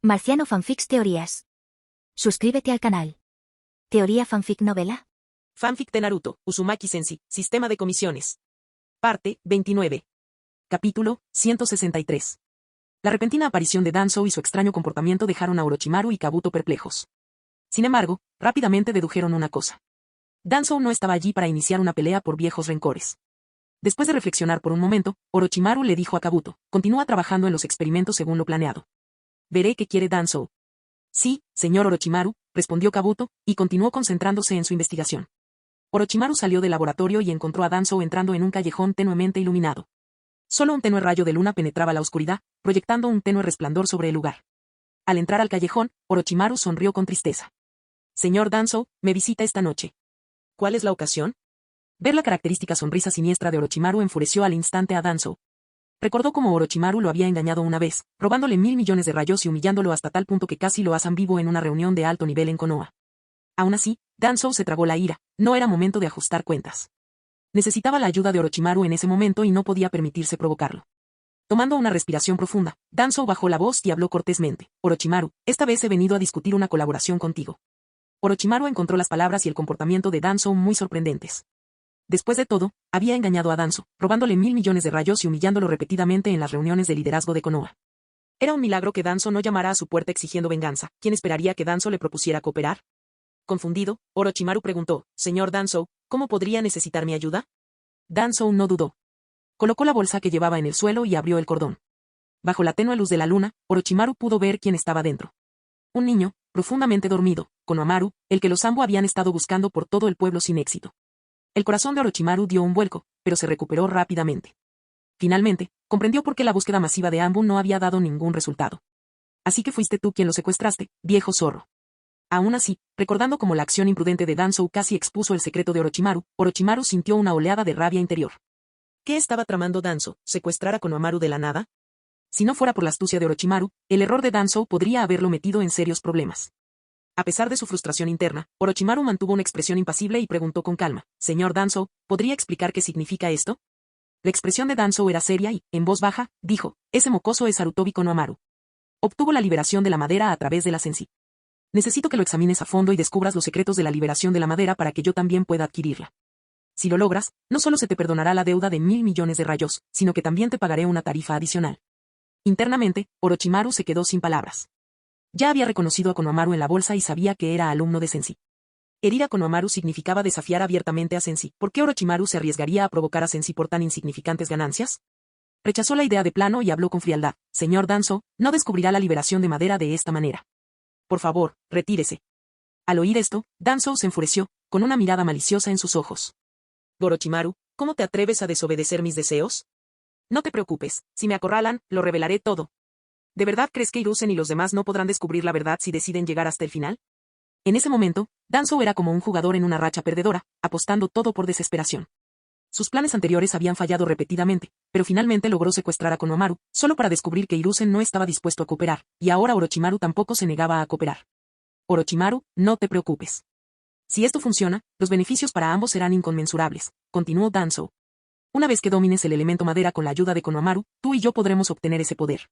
Marciano Fanfics Teorías. Suscríbete al canal. Teoría Fanfic Novela. Fanfic de Naruto, Uzumaki Senshi, Sistema de Comisiones. Parte 29. Capítulo 163. La repentina aparición de Danzō y su extraño comportamiento dejaron a Orochimaru y Kabuto perplejos. Sin embargo, rápidamente dedujeron una cosa. Danzō no estaba allí para iniciar una pelea por viejos rencores. Después de reflexionar por un momento, Orochimaru le dijo a Kabuto: continúa trabajando en los experimentos según lo planeado. Veré qué quiere Danzō. Sí, señor Orochimaru, respondió Kabuto, y continuó concentrándose en su investigación. Orochimaru salió del laboratorio y encontró a Danzō entrando en un callejón tenuemente iluminado. Solo un tenue rayo de luna penetraba la oscuridad, proyectando un tenue resplandor sobre el lugar. Al entrar al callejón, Orochimaru sonrió con tristeza. Señor Danzō, me visita esta noche. ¿Cuál es la ocasión? Ver la característica sonrisa siniestra de Orochimaru enfureció al instante a Danzō. Recordó cómo Orochimaru lo había engañado una vez, robándole 1000 millones de rayos y humillándolo hasta tal punto que casi lo asan vivo en una reunión de alto nivel en Konoha. Aún así, Danzō se tragó la ira, no era momento de ajustar cuentas. Necesitaba la ayuda de Orochimaru en ese momento y no podía permitirse provocarlo. Tomando una respiración profunda, Danzō bajó la voz y habló cortésmente. Orochimaru, esta vez he venido a discutir una colaboración contigo. Orochimaru encontró las palabras y el comportamiento de Danzō muy sorprendentes. Después de todo, había engañado a Danzō, robándole 1000 millones de rayos y humillándolo repetidamente en las reuniones de liderazgo de Konoha. Era un milagro que Danzō no llamara a su puerta exigiendo venganza. ¿Quién esperaría que Danzō le propusiera cooperar? Confundido, Orochimaru preguntó: Señor Danzō, ¿cómo podría necesitar mi ayuda? Danzō no dudó. Colocó la bolsa que llevaba en el suelo y abrió el cordón. Bajo la tenue luz de la luna, Orochimaru pudo ver quién estaba dentro. Un niño, profundamente dormido, Konohamaru, el que los Zanbo habían estado buscando por todo el pueblo sin éxito. El corazón de Orochimaru dio un vuelco, pero se recuperó rápidamente. Finalmente, comprendió por qué la búsqueda masiva de Anbu no había dado ningún resultado. Así que fuiste tú quien lo secuestraste, viejo zorro. Aún así, recordando cómo la acción imprudente de Danzō casi expuso el secreto de Orochimaru, Orochimaru sintió una oleada de rabia interior. ¿Qué estaba tramando Danzō? ¿Secuestrar a Konohamaru de la nada? Si no fuera por la astucia de Orochimaru, el error de Danzō podría haberlo metido en serios problemas. A pesar de su frustración interna, Orochimaru mantuvo una expresión impasible y preguntó con calma: Señor Danzō, ¿podría explicar qué significa esto? La expresión de Danzō era seria y, en voz baja, dijo: ese mocoso es Sarutobi Konohamaru. Obtuvo la liberación de la madera a través de la Senshi. Necesito que lo examines a fondo y descubras los secretos de la liberación de la madera para que yo también pueda adquirirla. Si lo logras, no solo se te perdonará la deuda de 1000 millones de rayos, sino que también te pagaré una tarifa adicional. Internamente, Orochimaru se quedó sin palabras. Ya había reconocido a Konohamaru en la bolsa y sabía que era alumno de Senshi. Herir a Konohamaru significaba desafiar abiertamente a Senshi. ¿Por qué Orochimaru se arriesgaría a provocar a Senshi por tan insignificantes ganancias? Rechazó la idea de plano y habló con frialdad: Señor Danzō, no descubrirá la liberación de madera de esta manera. Por favor, retírese. Al oír esto, Danzō se enfureció, con una mirada maliciosa en sus ojos. Orochimaru, ¿cómo te atreves a desobedecer mis deseos? No te preocupes, si me acorralan, lo revelaré todo. ¿De verdad crees que Hiruzen y los demás no podrán descubrir la verdad si deciden llegar hasta el final? En ese momento, Danzō era como un jugador en una racha perdedora, apostando todo por desesperación. Sus planes anteriores habían fallado repetidamente, pero finalmente logró secuestrar a Konohamaru, solo para descubrir que Hiruzen no estaba dispuesto a cooperar, y ahora Orochimaru tampoco se negaba a cooperar. Orochimaru, no te preocupes. Si esto funciona, los beneficios para ambos serán inconmensurables, continuó Danzō. Una vez que domines el elemento madera con la ayuda de Konohamaru, tú y yo podremos obtener ese poder.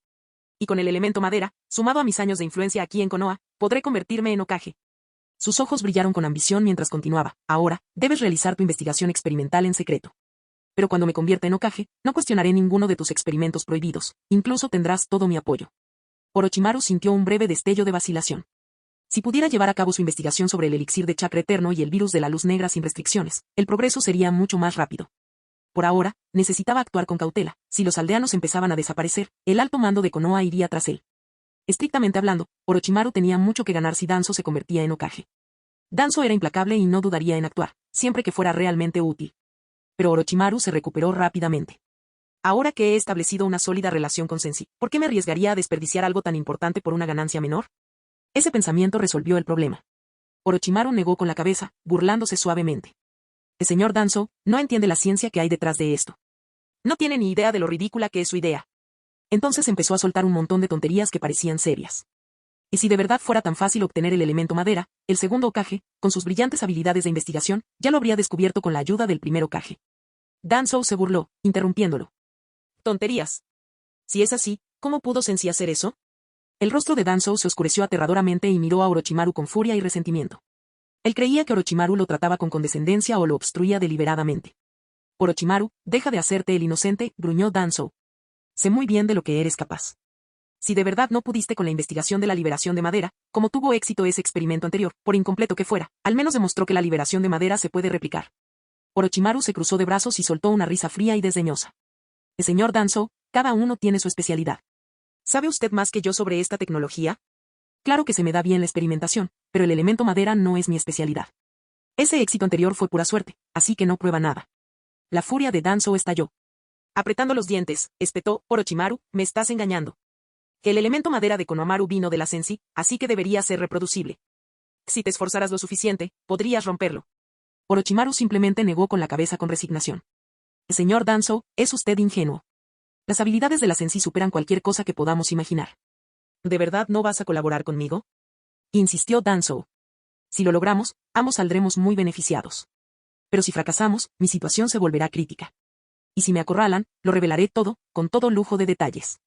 Y con el elemento madera, sumado a mis años de influencia aquí en Konoha, podré convertirme en Hokage. Sus ojos brillaron con ambición mientras continuaba: ahora, debes realizar tu investigación experimental en secreto. Pero cuando me convierta en Hokage, no cuestionaré ninguno de tus experimentos prohibidos, incluso tendrás todo mi apoyo. Orochimaru sintió un breve destello de vacilación. Si pudiera llevar a cabo su investigación sobre el elixir de chakra eterno y el virus de la luz negra sin restricciones, el progreso sería mucho más rápido. Por ahora, necesitaba actuar con cautela. Si los aldeanos empezaban a desaparecer, el alto mando de Konoha iría tras él. Estrictamente hablando, Orochimaru tenía mucho que ganar si Danzō se convertía en Hokage. Danzō era implacable y no dudaría en actuar, siempre que fuera realmente útil. Pero Orochimaru se recuperó rápidamente. Ahora que he establecido una sólida relación con Senshi, ¿por qué me arriesgaría a desperdiciar algo tan importante por una ganancia menor? Ese pensamiento resolvió el problema. Orochimaru negó con la cabeza, burlándose suavemente. El señor Danzō no entiende la ciencia que hay detrás de esto. No tiene ni idea de lo ridícula que es su idea. Entonces empezó a soltar un montón de tonterías que parecían serias. Y si de verdad fuera tan fácil obtener el elemento madera, el segundo Hokage, con sus brillantes habilidades de investigación, ya lo habría descubierto con la ayuda del primer Hokage. Danzō se burló, interrumpiéndolo. Tonterías. Si es así, ¿cómo pudo Senshi hacer eso? El rostro de Danzō se oscureció aterradoramente y miró a Orochimaru con furia y resentimiento. Él creía que Orochimaru lo trataba con condescendencia o lo obstruía deliberadamente. Orochimaru, deja de hacerte el inocente, gruñó Danzō. Sé muy bien de lo que eres capaz. Si de verdad no pudiste con la investigación de la liberación de madera, como tuvo éxito ese experimento anterior, por incompleto que fuera, al menos demostró que la liberación de madera se puede replicar. Orochimaru se cruzó de brazos y soltó una risa fría y desdeñosa. El señor Danzō, cada uno tiene su especialidad. ¿Sabe usted más que yo sobre esta tecnología? Claro que se me da bien la experimentación, pero el elemento madera no es mi especialidad. Ese éxito anterior fue pura suerte, así que no prueba nada. La furia de Danzō estalló. Apretando los dientes, espetó, Orochimaru, me estás engañando. Que el elemento madera de Konohamaru vino de la Senshi, así que debería ser reproducible. Si te esforzaras lo suficiente, podrías romperlo. Orochimaru simplemente negó con la cabeza con resignación. Señor Danzō, es usted ingenuo. Las habilidades de la Senshi superan cualquier cosa que podamos imaginar. ¿De verdad no vas a colaborar conmigo? Insistió Danzō. Si lo logramos, ambos saldremos muy beneficiados. Pero si fracasamos, mi situación se volverá crítica. Y si me acorralan, lo revelaré todo, con todo lujo de detalles.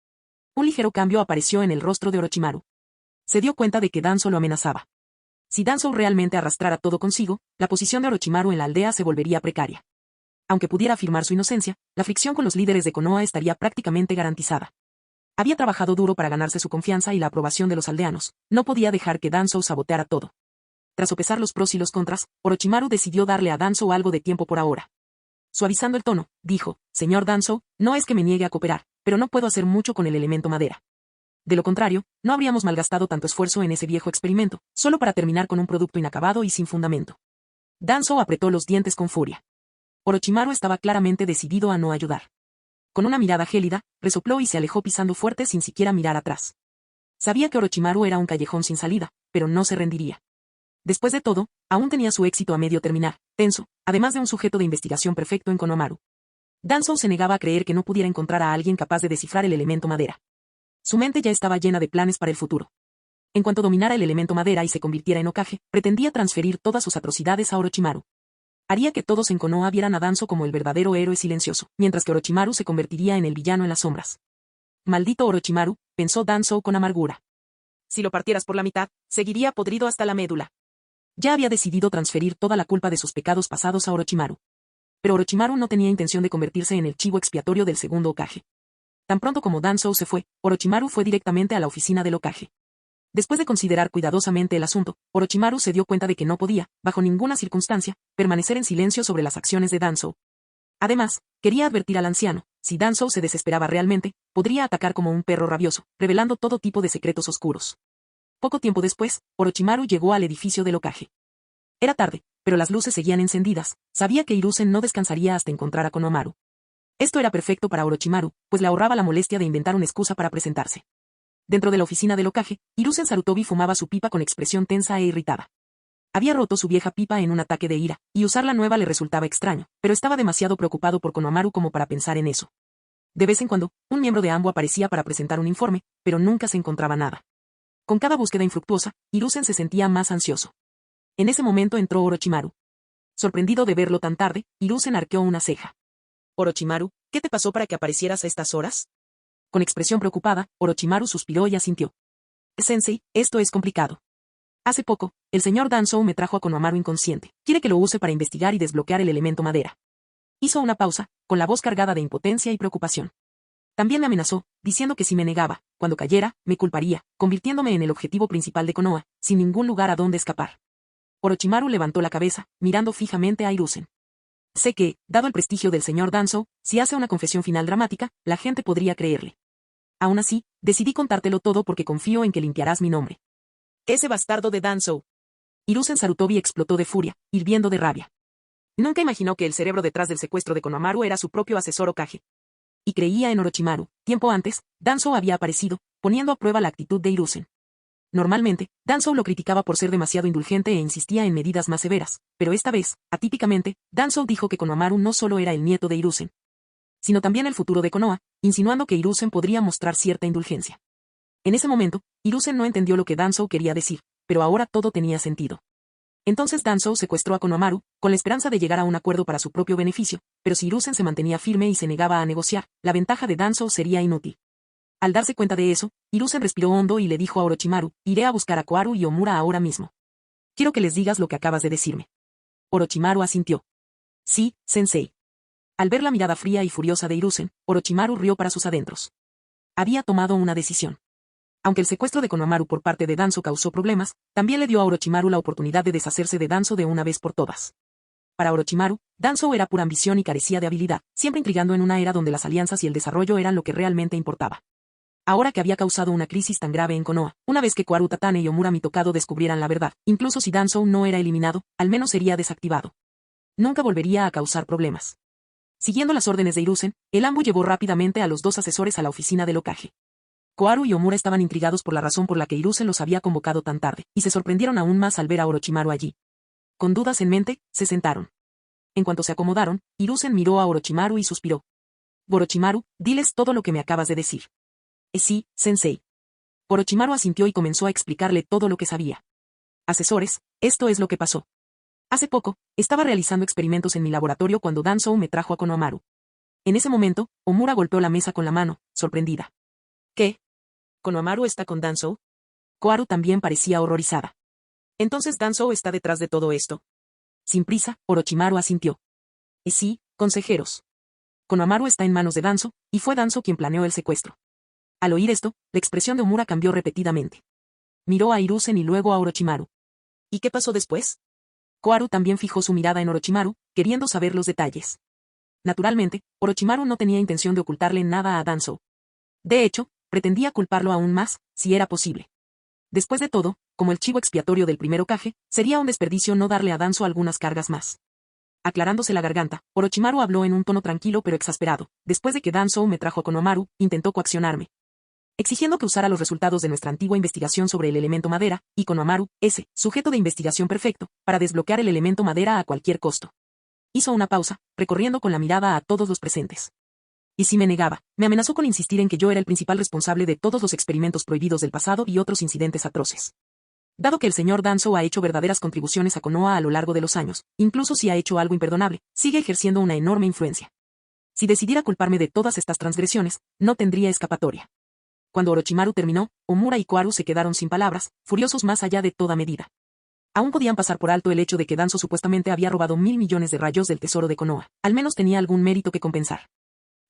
Un ligero cambio apareció en el rostro de Orochimaru. Se dio cuenta de que Danzō lo amenazaba. Si Danzō realmente arrastrara todo consigo, la posición de Orochimaru en la aldea se volvería precaria. Aunque pudiera afirmar su inocencia, la fricción con los líderes de Konoha estaría prácticamente garantizada. Había trabajado duro para ganarse su confianza y la aprobación de los aldeanos, no podía dejar que Danzō saboteara todo. Tras sopesar los pros y los contras, Orochimaru decidió darle a Danzō algo de tiempo por ahora. Suavizando el tono, dijo, señor Danzō, no es que me niegue a cooperar, pero no puedo hacer mucho con el elemento madera. De lo contrario, no habríamos malgastado tanto esfuerzo en ese viejo experimento, solo para terminar con un producto inacabado y sin fundamento. Danzō apretó los dientes con furia. Orochimaru estaba claramente decidido a no ayudar. Con una mirada gélida, resopló y se alejó pisando fuerte sin siquiera mirar atrás. Sabía que Orochimaru era un callejón sin salida, pero no se rendiría. Después de todo, aún tenía su éxito a medio terminar, tenso, además de un sujeto de investigación perfecto en Konohamaru. Danzō se negaba a creer que no pudiera encontrar a alguien capaz de descifrar el elemento madera. Su mente ya estaba llena de planes para el futuro. En cuanto dominara el elemento madera y se convirtiera en Hokage, pretendía transferir todas sus atrocidades a Orochimaru. Haría que todos en Konoha vieran a Danzō como el verdadero héroe silencioso, mientras que Orochimaru se convertiría en el villano en las sombras. Maldito Orochimaru, pensó Danzō con amargura. Si lo partieras por la mitad, seguiría podrido hasta la médula. Ya había decidido transferir toda la culpa de sus pecados pasados a Orochimaru. Pero Orochimaru no tenía intención de convertirse en el chivo expiatorio del segundo Hokage. Tan pronto como Danzō se fue, Orochimaru fue directamente a la oficina del Hokage. Después de considerar cuidadosamente el asunto, Orochimaru se dio cuenta de que no podía, bajo ninguna circunstancia, permanecer en silencio sobre las acciones de Danzō. Además, quería advertir al anciano, si Danzō se desesperaba realmente, podría atacar como un perro rabioso, revelando todo tipo de secretos oscuros. Poco tiempo después, Orochimaru llegó al edificio del Hokage. Era tarde, pero las luces seguían encendidas, sabía que Hiruzen no descansaría hasta encontrar a Konohamaru. Esto era perfecto para Orochimaru, pues le ahorraba la molestia de inventar una excusa para presentarse. Dentro de la oficina del Hokage, Hiruzen Sarutobi fumaba su pipa con expresión tensa e irritada. Había roto su vieja pipa en un ataque de ira, y usar la nueva le resultaba extraño, pero estaba demasiado preocupado por Konohamaru como para pensar en eso. De vez en cuando, un miembro de AMBO aparecía para presentar un informe, pero nunca se encontraba nada. Con cada búsqueda infructuosa, Hiruzen se sentía más ansioso. En ese momento entró Orochimaru. Sorprendido de verlo tan tarde, Hiruzen arqueó una ceja. Orochimaru, ¿qué te pasó para que aparecieras a estas horas? Con expresión preocupada, Orochimaru suspiró y asintió. Sensei, esto es complicado. Hace poco, el señor Danzō me trajo a Konohamaru inconsciente. Quiere que lo use para investigar y desbloquear el elemento madera. Hizo una pausa, con la voz cargada de impotencia y preocupación. También me amenazó, diciendo que si me negaba, cuando cayera, me culparía, convirtiéndome en el objetivo principal de Konoha, sin ningún lugar a donde escapar. Orochimaru levantó la cabeza, mirando fijamente a Hiruzen. Sé que, dado el prestigio del señor Danzō, si hace una confesión final dramática, la gente podría creerle. Aún así, decidí contártelo todo porque confío en que limpiarás mi nombre. Ese bastardo de Danzō. Hiruzen Sarutobi explotó de furia, hirviendo de rabia. Nunca imaginó que el cerebro detrás del secuestro de Konohamaru era su propio asesor Hokage. Y creía en Orochimaru. Tiempo antes, Danzō había aparecido, poniendo a prueba la actitud de Hiruzen. Normalmente, Danzō lo criticaba por ser demasiado indulgente e insistía en medidas más severas, pero esta vez, atípicamente, Danzō dijo que Konohamaru no solo era el nieto de Hiruzen, sino también el futuro de Konoha, insinuando que Hiruzen podría mostrar cierta indulgencia. En ese momento, Hiruzen no entendió lo que Danzō quería decir, pero ahora todo tenía sentido. Entonces Danzō secuestró a Konohamaru, con la esperanza de llegar a un acuerdo para su propio beneficio, pero si Hiruzen se mantenía firme y se negaba a negociar, la ventaja de Danzō sería inútil. Al darse cuenta de eso, Hiruzen respiró hondo y le dijo a Orochimaru, iré a buscar a Koharu y Omura ahora mismo. Quiero que les digas lo que acabas de decirme. Orochimaru asintió. Sí, sensei. Al ver la mirada fría y furiosa de Hiruzen, Orochimaru rió para sus adentros. Había tomado una decisión. Aunque el secuestro de Konohamaru por parte de Danzo causó problemas, también le dio a Orochimaru la oportunidad de deshacerse de Danzo de una vez por todas. Para Orochimaru, Danzo era pura ambición y carecía de habilidad, siempre intrigando en una era donde las alianzas y el desarrollo eran lo que realmente importaba. Ahora que había causado una crisis tan grave en Konoha, una vez que Koharu Tatane y Omura Mitokado descubrieran la verdad, incluso si Danzo no era eliminado, al menos sería desactivado. Nunca volvería a causar problemas. Siguiendo las órdenes de Hiruzen, el Anbu llevó rápidamente a los dos asesores a la oficina del Hokage. Koharu y Omura estaban intrigados por la razón por la que Hiruzen los había convocado tan tarde, y se sorprendieron aún más al ver a Orochimaru allí. Con dudas en mente, se sentaron. En cuanto se acomodaron, Hiruzen miró a Orochimaru y suspiró. Orochimaru, diles todo lo que me acabas de decir. Sí, sensei. Orochimaru asintió y comenzó a explicarle todo lo que sabía. Asesores, esto es lo que pasó. Hace poco, estaba realizando experimentos en mi laboratorio cuando Danzo me trajo a Konohamaru. En ese momento, Omura golpeó la mesa con la mano, sorprendida. ¿Qué? ¿Konohamaru está con Danzo? Koharu también parecía horrorizada. ¿Entonces Danzo está detrás de todo esto? Sin prisa, Orochimaru asintió. Sí, consejeros. Konohamaru está en manos de Danzo, y fue Danzo quien planeó el secuestro. Al oír esto, la expresión de Omura cambió repetidamente. Miró a Hiruzen y luego a Orochimaru. ¿Y qué pasó después? Koharu también fijó su mirada en Orochimaru, queriendo saber los detalles. Naturalmente, Orochimaru no tenía intención de ocultarle nada a Danzo. De hecho, pretendía culparlo aún más, si era posible. Después de todo, como el chivo expiatorio del primer Hokage, sería un desperdicio no darle a Danzo algunas cargas más. Aclarándose la garganta, Orochimaru habló en un tono tranquilo pero exasperado. Después de que Danzo me trajo a Konohamaru, intentó coaccionarme, exigiendo que usara los resultados de nuestra antigua investigación sobre el elemento madera, y Konohamaru, ese sujeto de investigación perfecto, para desbloquear el elemento madera a cualquier costo. Hizo una pausa, recorriendo con la mirada a todos los presentes. Y si me negaba, me amenazó con insistir en que yo era el principal responsable de todos los experimentos prohibidos del pasado y otros incidentes atroces. Dado que el señor Danzo ha hecho verdaderas contribuciones a Konoha a lo largo de los años, incluso si ha hecho algo imperdonable, sigue ejerciendo una enorme influencia. Si decidiera culparme de todas estas transgresiones, no tendría escapatoria. Cuando Orochimaru terminó, Omura y Koharu se quedaron sin palabras, furiosos más allá de toda medida. Aún podían pasar por alto el hecho de que Danzo supuestamente había robado 1.000 millones de rayos del tesoro de Konoha, al menos tenía algún mérito que compensar.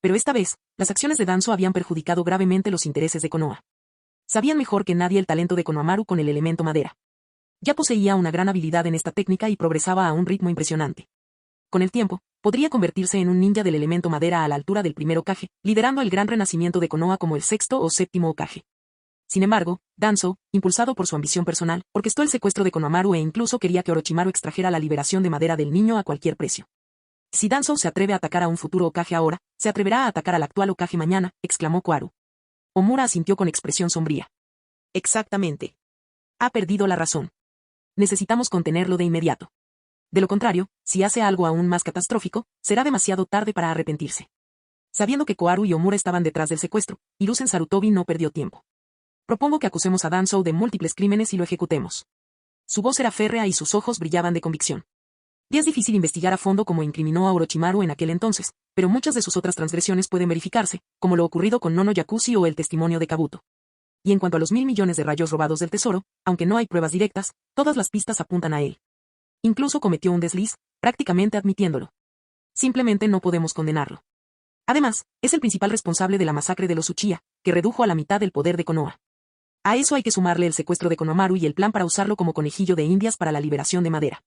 Pero esta vez, las acciones de Danzo habían perjudicado gravemente los intereses de Konoha. Sabían mejor que nadie el talento de Konohamaru con el elemento madera. Ya poseía una gran habilidad en esta técnica y progresaba a un ritmo impresionante. Con el tiempo, podría convertirse en un ninja del elemento madera a la altura del primer Hokage, liderando el gran renacimiento de Konoha como el sexto o séptimo Hokage. Sin embargo, Danzo, impulsado por su ambición personal, orquestó el secuestro de Konohamaru e incluso quería que Orochimaru extrajera la liberación de madera del niño a cualquier precio. Si Danzo se atreve a atacar a un futuro Hokage ahora, se atreverá a atacar al actual Hokage mañana, exclamó Koharu. Omura asintió con expresión sombría. Exactamente. Ha perdido la razón. Necesitamos contenerlo de inmediato. De lo contrario, si hace algo aún más catastrófico, será demasiado tarde para arrepentirse. Sabiendo que Koharu y Omura estaban detrás del secuestro, Hiruzen Sarutobi no perdió tiempo. Propongo que acusemos a Danzo de múltiples crímenes y lo ejecutemos. Su voz era férrea y sus ojos brillaban de convicción. Y es difícil investigar a fondo como incriminó a Orochimaru en aquel entonces, pero muchas de sus otras transgresiones pueden verificarse, como lo ocurrido con Nono Yakushi o el testimonio de Kabuto. Y en cuanto a los 1.000 millones de rayos robados del tesoro, aunque no hay pruebas directas, todas las pistas apuntan a él. Incluso cometió un desliz, prácticamente admitiéndolo. Simplemente no podemos condenarlo. Además, es el principal responsable de la masacre de los Uchiha, que redujo a la mitad el poder de Konoha. A eso hay que sumarle el secuestro de Konohamaru y el plan para usarlo como conejillo de indias para la liberación de madera.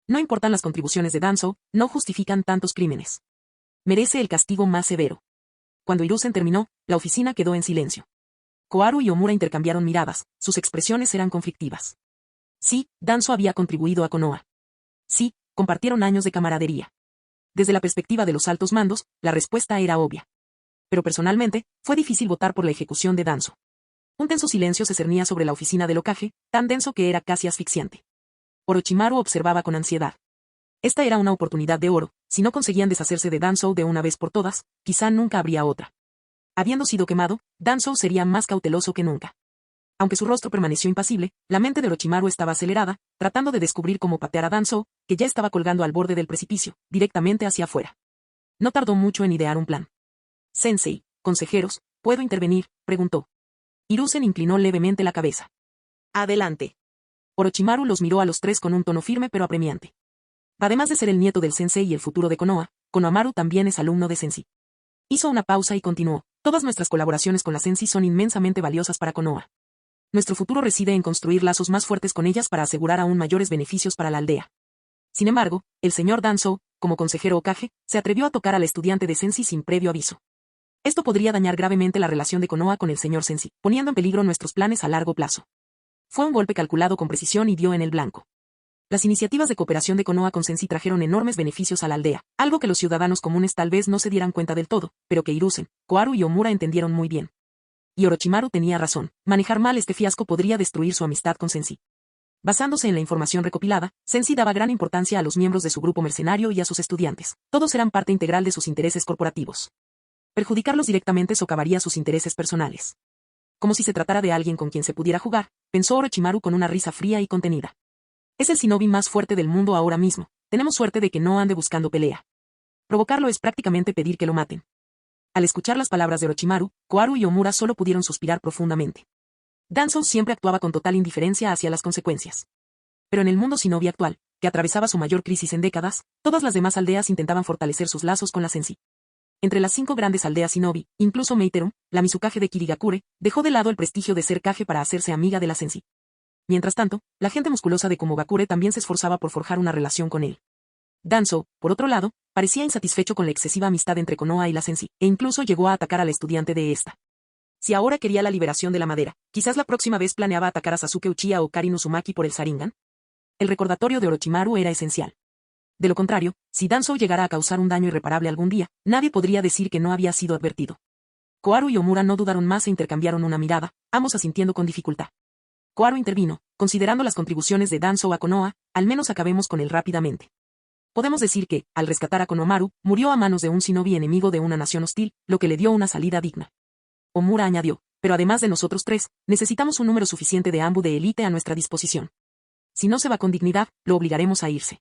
No importan las contribuciones de Danzo, no justifican tantos crímenes. Merece el castigo más severo. Cuando Hiruzen terminó, la oficina quedó en silencio. Koharu y Omura intercambiaron miradas, sus expresiones eran conflictivas. Sí, Danzo había contribuido a Konoha. Sí, compartieron años de camaradería. Desde la perspectiva de los altos mandos, la respuesta era obvia. Pero personalmente, fue difícil votar por la ejecución de Danzo. Un tenso silencio se cernía sobre la oficina del Hokage, tan denso que era casi asfixiante. Orochimaru observaba con ansiedad. Esta era una oportunidad de oro, si no conseguían deshacerse de Danzo de una vez por todas, quizá nunca habría otra. Habiendo sido quemado, Danzo sería más cauteloso que nunca. Aunque su rostro permaneció impasible, la mente de Orochimaru estaba acelerada, tratando de descubrir cómo patear a Danzo, que ya estaba colgando al borde del precipicio, directamente hacia afuera. No tardó mucho en idear un plan. Sensei, consejeros, ¿puedo intervenir?, preguntó. Hiruzen inclinó levemente la cabeza. Adelante. Orochimaru los miró a los tres con un tono firme pero apremiante. Además de ser el nieto del sensei y el futuro de Konoha, Konohamaru también es alumno de Sensei. Hizo una pausa y continuó. Todas nuestras colaboraciones con la Sensei son inmensamente valiosas para Konoha. Nuestro futuro reside en construir lazos más fuertes con ellas para asegurar aún mayores beneficios para la aldea. Sin embargo, el señor Danzō, como consejero Hokage, se atrevió a tocar al estudiante de Sensei sin previo aviso. Esto podría dañar gravemente la relación de Konoha con el señor Sensei, poniendo en peligro nuestros planes a largo plazo. Fue un golpe calculado con precisión y dio en el blanco. Las iniciativas de cooperación de Konoha con Sensei trajeron enormes beneficios a la aldea, algo que los ciudadanos comunes tal vez no se dieran cuenta del todo, pero que Hiruzen, Koharu y Omura entendieron muy bien. Y Orochimaru tenía razón, manejar mal este fiasco podría destruir su amistad con Sensei. Basándose en la información recopilada, Sensei daba gran importancia a los miembros de su grupo mercenario y a sus estudiantes. Todos eran parte integral de sus intereses corporativos. Perjudicarlos directamente socavaría sus intereses personales. Como si se tratara de alguien con quien se pudiera jugar, pensó Orochimaru con una risa fría y contenida. Es el shinobi más fuerte del mundo ahora mismo. Tenemos suerte de que no ande buscando pelea. Provocarlo es prácticamente pedir que lo maten. Al escuchar las palabras de Orochimaru, Koharu y Omura solo pudieron suspirar profundamente. Danzō siempre actuaba con total indiferencia hacia las consecuencias. Pero en el mundo shinobi actual, que atravesaba su mayor crisis en décadas, todas las demás aldeas intentaban fortalecer sus lazos con la Sensei. Entre las 5 grandes aldeas shinobi, incluso Meiteru, la Mizukage de Kirigakure, dejó de lado el prestigio de ser Kage para hacerse amiga de la Sensei. Mientras tanto, la gente musculosa de Kumogakure también se esforzaba por forjar una relación con él. Danzō, por otro lado, parecía insatisfecho con la excesiva amistad entre Konoha y la Sensei, e incluso llegó a atacar al estudiante de esta. Si ahora quería la liberación de la madera, quizás la próxima vez planeaba atacar a Sasuke Uchiha o Karin Uzumaki por el Sharingan. El recordatorio de Orochimaru era esencial. De lo contrario, si Danzō llegara a causar un daño irreparable algún día, nadie podría decir que no había sido advertido. Koharu y Omura no dudaron más e intercambiaron una mirada, ambos asintiendo con dificultad. Koharu intervino, considerando las contribuciones de Danzō a Konoha, al menos acabemos con él rápidamente. Podemos decir que, al rescatar a Konohamaru, murió a manos de un shinobi enemigo de una nación hostil, lo que le dio una salida digna. Omura añadió, pero además de nosotros tres, necesitamos un número suficiente de Anbu de élite a nuestra disposición. Si no se va con dignidad, lo obligaremos a irse.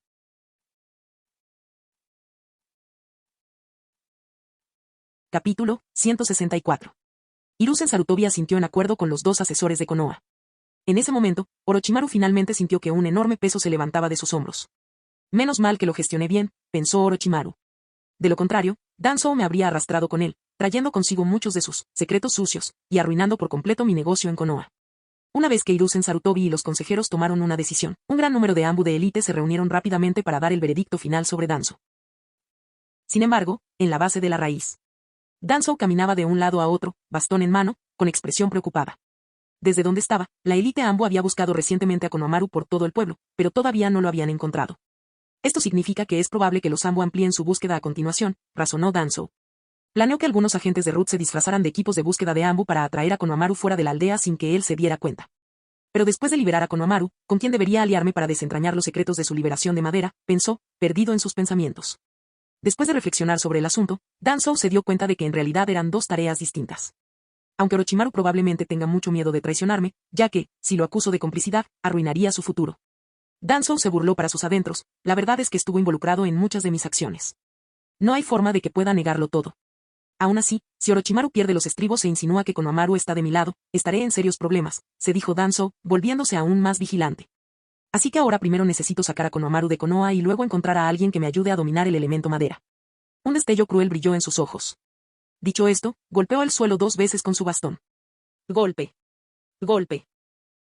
Capítulo 164. Hiruzen Sarutobi asintió en acuerdo con los dos asesores de Konoha. En ese momento, Orochimaru finalmente sintió que un enorme peso se levantaba de sus hombros. Menos mal que lo gestioné bien, pensó Orochimaru. De lo contrario, Danzō me habría arrastrado con él, trayendo consigo muchos de sus secretos sucios, y arruinando por completo mi negocio en Konoha. Una vez que Hiruzen Sarutobi y los consejeros tomaron una decisión, un gran número de Anbu de élite se reunieron rápidamente para dar el veredicto final sobre Danzō. Sin embargo, en la base de la raíz, Danzō caminaba de un lado a otro, bastón en mano, con expresión preocupada. Desde donde estaba, la élite Anbu había buscado recientemente a Konohamaru por todo el pueblo, pero todavía no lo habían encontrado. Esto significa que es probable que los Anbu amplíen su búsqueda a continuación, razonó Danzō. Planeó que algunos agentes de Root se disfrazaran de equipos de búsqueda de Anbu para atraer a Konohamaru fuera de la aldea sin que él se diera cuenta. Pero después de liberar a Konohamaru, ¿con quién debería aliarme para desentrañar los secretos de su liberación de madera?, pensó, perdido en sus pensamientos. Después de reflexionar sobre el asunto, Danzō se dio cuenta de que en realidad eran dos tareas distintas. Aunque Orochimaru probablemente tenga mucho miedo de traicionarme, ya que, si lo acuso de complicidad, arruinaría su futuro. Danzō se burló para sus adentros, la verdad es que estuvo involucrado en muchas de mis acciones. No hay forma de que pueda negarlo todo. Aún así, si Orochimaru pierde los estribos e insinúa que Konohamaru está de mi lado, estaré en serios problemas, se dijo Danzō, volviéndose aún más vigilante. Así que ahora primero necesito sacar a Konohamaru de Konoha y luego encontrar a alguien que me ayude a dominar el elemento madera. Un destello cruel brilló en sus ojos. Dicho esto, golpeó el suelo 2 veces con su bastón. Golpe. Golpe.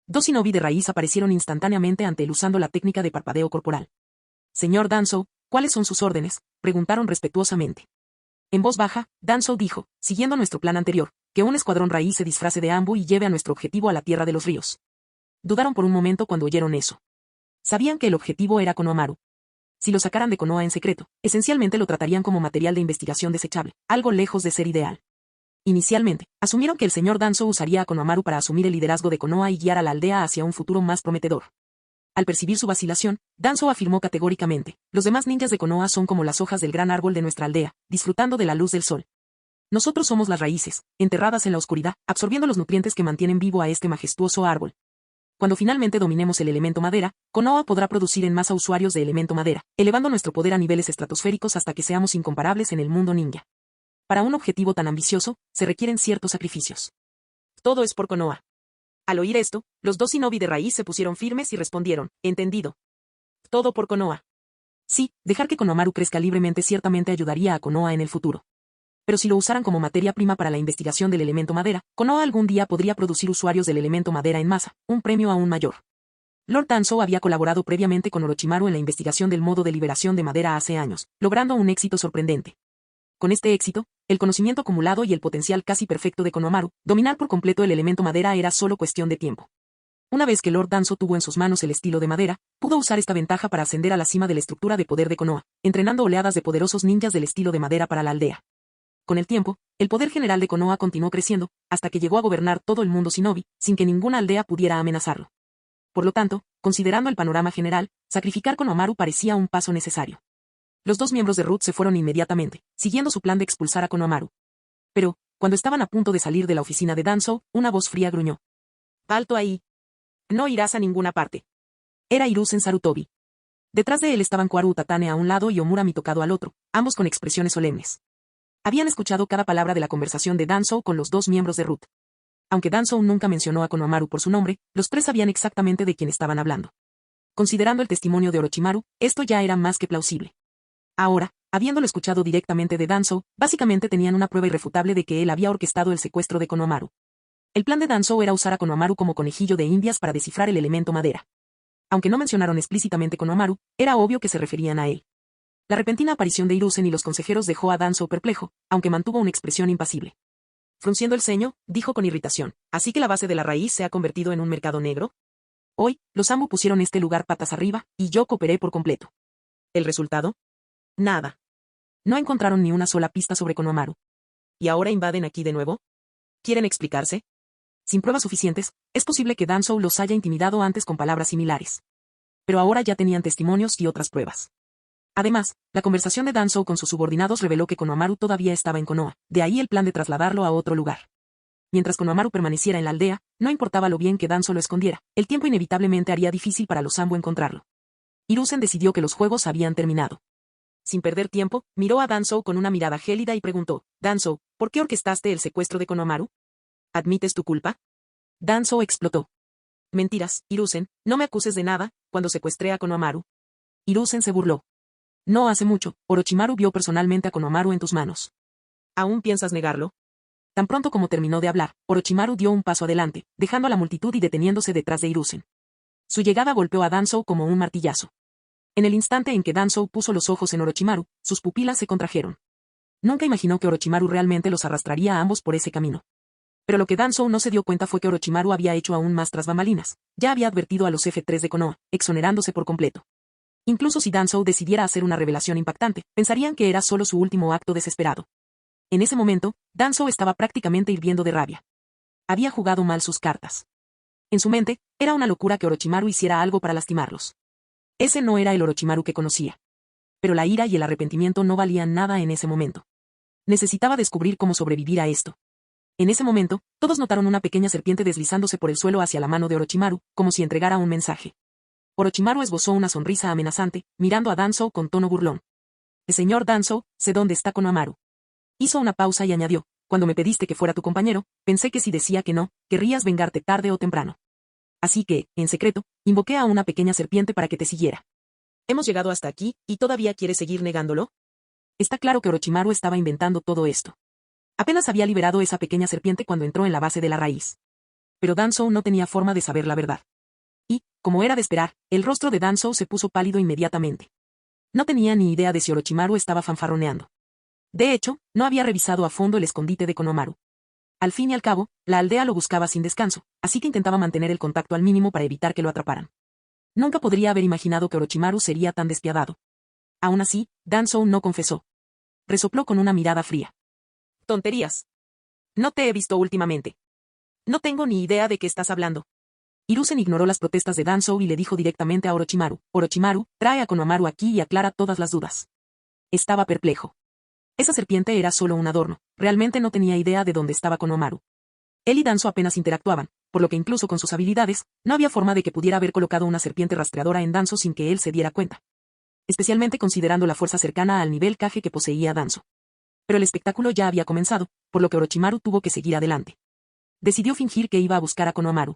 2 shinobi de raíz aparecieron instantáneamente ante él usando la técnica de parpadeo corporal. Señor Danzō, ¿cuáles son sus órdenes?, preguntaron respetuosamente. En voz baja, Danzō dijo, siguiendo nuestro plan anterior, que un escuadrón raíz se disfrace de Anbu y lleve a nuestro objetivo a la tierra de los ríos. Dudaron por un momento cuando oyeron eso. Sabían que el objetivo era Konohamaru. Si lo sacaran de Konoha en secreto, esencialmente lo tratarían como material de investigación desechable, algo lejos de ser ideal. Inicialmente, asumieron que el señor Danzō usaría a Konohamaru para asumir el liderazgo de Konoha y guiar a la aldea hacia un futuro más prometedor. Al percibir su vacilación, Danzō afirmó categóricamente, los demás ninjas de Konoha son como las hojas del gran árbol de nuestra aldea, disfrutando de la luz del sol. Nosotros somos las raíces, enterradas en la oscuridad, absorbiendo los nutrientes que mantienen vivo a este majestuoso árbol. Cuando finalmente dominemos el elemento madera, Konoha podrá producir en masa usuarios de elemento madera, elevando nuestro poder a niveles estratosféricos hasta que seamos incomparables en el mundo ninja. Para un objetivo tan ambicioso, se requieren ciertos sacrificios. Todo es por Konoha. Al oír esto, los dos shinobi de raíz se pusieron firmes y respondieron, entendido. Todo por Konoha. Sí, dejar que Konohamaru crezca libremente ciertamente ayudaría a Konoha en el futuro. Pero si lo usaran como materia prima para la investigación del elemento madera, Konoha algún día podría producir usuarios del elemento madera en masa, un premio aún mayor. Lord Danzō había colaborado previamente con Orochimaru en la investigación del modo de liberación de madera hace años, logrando un éxito sorprendente. Con este éxito, el conocimiento acumulado y el potencial casi perfecto de Konohamaru, dominar por completo el elemento madera era solo cuestión de tiempo. Una vez que Lord Danzō tuvo en sus manos el estilo de madera, pudo usar esta ventaja para ascender a la cima de la estructura de poder de Konoha, entrenando oleadas de poderosos ninjas del estilo de madera para la aldea. Con el tiempo, el poder general de Konoha continuó creciendo, hasta que llegó a gobernar todo el mundo shinobi, sin que ninguna aldea pudiera amenazarlo. Por lo tanto, considerando el panorama general, sacrificar Konohamaru parecía un paso necesario. Los dos miembros de Root se fueron inmediatamente, siguiendo su plan de expulsar a Konohamaru. Pero, cuando estaban a punto de salir de la oficina de Danzō, una voz fría gruñó. «Alto ahí. No irás a ninguna parte». Era Hiruzen Sarutobi. Detrás de él estaban Koharu Utatane a un lado y Omura Mitokado al otro, ambos con expresiones solemnes. Habían escuchado cada palabra de la conversación de Danzō con los dos miembros de Root. Aunque Danzō nunca mencionó a Konohamaru por su nombre, los tres sabían exactamente de quién estaban hablando. Considerando el testimonio de Orochimaru, esto ya era más que plausible. Ahora, habiéndolo escuchado directamente de Danzō, básicamente tenían una prueba irrefutable de que él había orquestado el secuestro de Konohamaru. El plan de Danzō era usar a Konohamaru como conejillo de indias para descifrar el elemento madera. Aunque no mencionaron explícitamente Konohamaru, era obvio que se referían a él. La repentina aparición de Hiruzen y los consejeros dejó a Danzō perplejo, aunque mantuvo una expresión impasible. Frunciendo el ceño, dijo con irritación, ¿así que la base de la raíz se ha convertido en un mercado negro? Hoy, los Zambu pusieron este lugar patas arriba, y yo cooperé por completo. ¿El resultado? Nada. No encontraron ni una sola pista sobre Konohamaru. ¿Y ahora invaden aquí de nuevo? ¿Quieren explicarse? Sin pruebas suficientes, es posible que Danzō los haya intimidado antes con palabras similares. Pero ahora ya tenían testimonios y otras pruebas. Además, la conversación de Danzō con sus subordinados reveló que Konohamaru todavía estaba en Konoha, de ahí el plan de trasladarlo a otro lugar. Mientras Konohamaru permaneciera en la aldea, no importaba lo bien que Danzō lo escondiera, el tiempo inevitablemente haría difícil para los Zambu encontrarlo. Hiruzen decidió que los juegos habían terminado. Sin perder tiempo, miró a Danzō con una mirada gélida y preguntó, Danzō, ¿por qué orquestaste el secuestro de Konohamaru? ¿Admites tu culpa? Danzō explotó. Mentiras, Hiruzen, no me acuses de nada, cuando secuestré a Konohamaru. Hiruzen se burló. No hace mucho, Orochimaru vio personalmente a Konohamaru en tus manos. ¿Aún piensas negarlo? Tan pronto como terminó de hablar, Orochimaru dio un paso adelante, dejando a la multitud y deteniéndose detrás de Hiruzen. Su llegada golpeó a Danzō como un martillazo. En el instante en que Danzō puso los ojos en Orochimaru, sus pupilas se contrajeron. Nunca imaginó que Orochimaru realmente los arrastraría a ambos por ese camino. Pero lo que Danzō no se dio cuenta fue que Orochimaru había hecho aún más tras bambalinas. Ya había advertido a los F3 de Konoha, exonerándose por completo. Incluso si Danzō decidiera hacer una revelación impactante, pensarían que era solo su último acto desesperado. En ese momento, Danzō estaba prácticamente hirviendo de rabia. Había jugado mal sus cartas. En su mente, era una locura que Orochimaru hiciera algo para lastimarlos. Ese no era el Orochimaru que conocía. Pero la ira y el arrepentimiento no valían nada en ese momento. Necesitaba descubrir cómo sobrevivir a esto. En ese momento, todos notaron una pequeña serpiente deslizándose por el suelo hacia la mano de Orochimaru, como si entregara un mensaje. Orochimaru esbozó una sonrisa amenazante, mirando a Danzō con tono burlón. El señor Danzō, sé dónde está Konohamaru. Hizo una pausa y añadió, cuando me pediste que fuera tu compañero, pensé que si decía que no, querrías vengarte tarde o temprano. Así que, en secreto, invoqué a una pequeña serpiente para que te siguiera. Hemos llegado hasta aquí, ¿y todavía quieres seguir negándolo? Está claro que Orochimaru estaba inventando todo esto. Apenas había liberado esa pequeña serpiente cuando entró en la base de la raíz. Pero Danzō no tenía forma de saber la verdad. Y, como era de esperar, el rostro de Danzō se puso pálido inmediatamente. No tenía ni idea de si Orochimaru estaba fanfarroneando. De hecho, no había revisado a fondo el escondite de Konohamaru. Al fin y al cabo, la aldea lo buscaba sin descanso, así que intentaba mantener el contacto al mínimo para evitar que lo atraparan. Nunca podría haber imaginado que Orochimaru sería tan despiadado. Aún así, Danzō no confesó. Resopló con una mirada fría. Tonterías. No te he visto últimamente. No tengo ni idea de qué estás hablando. Hiruzen ignoró las protestas de Danzō y le dijo directamente a Orochimaru, Orochimaru, trae a Konohamaru aquí y aclara todas las dudas. Estaba perplejo. Esa serpiente era solo un adorno, realmente no tenía idea de dónde estaba Konohamaru. Él y Danzō apenas interactuaban, por lo que incluso con sus habilidades, no había forma de que pudiera haber colocado una serpiente rastreadora en Danzō sin que él se diera cuenta. Especialmente considerando la fuerza cercana al nivel Kage que poseía Danzō. Pero el espectáculo ya había comenzado, por lo que Orochimaru tuvo que seguir adelante. Decidió fingir que iba a buscar a Konohamaru.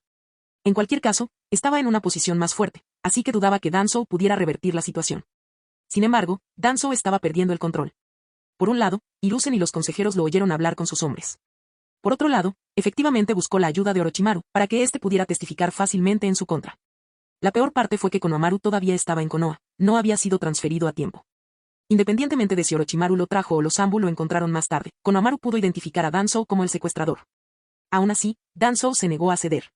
En cualquier caso, estaba en una posición más fuerte, así que dudaba que Danzō pudiera revertir la situación. Sin embargo, Danzō estaba perdiendo el control. Por un lado, Hiruzen y los consejeros lo oyeron hablar con sus hombres. Por otro lado, efectivamente buscó la ayuda de Orochimaru para que éste pudiera testificar fácilmente en su contra. La peor parte fue que Konohamaru todavía estaba en Konoha, no había sido transferido a tiempo. Independientemente de si Orochimaru lo trajo o los Zanbu lo encontraron más tarde, Konohamaru pudo identificar a Danzō como el secuestrador. Aún así, Danzō se negó a ceder.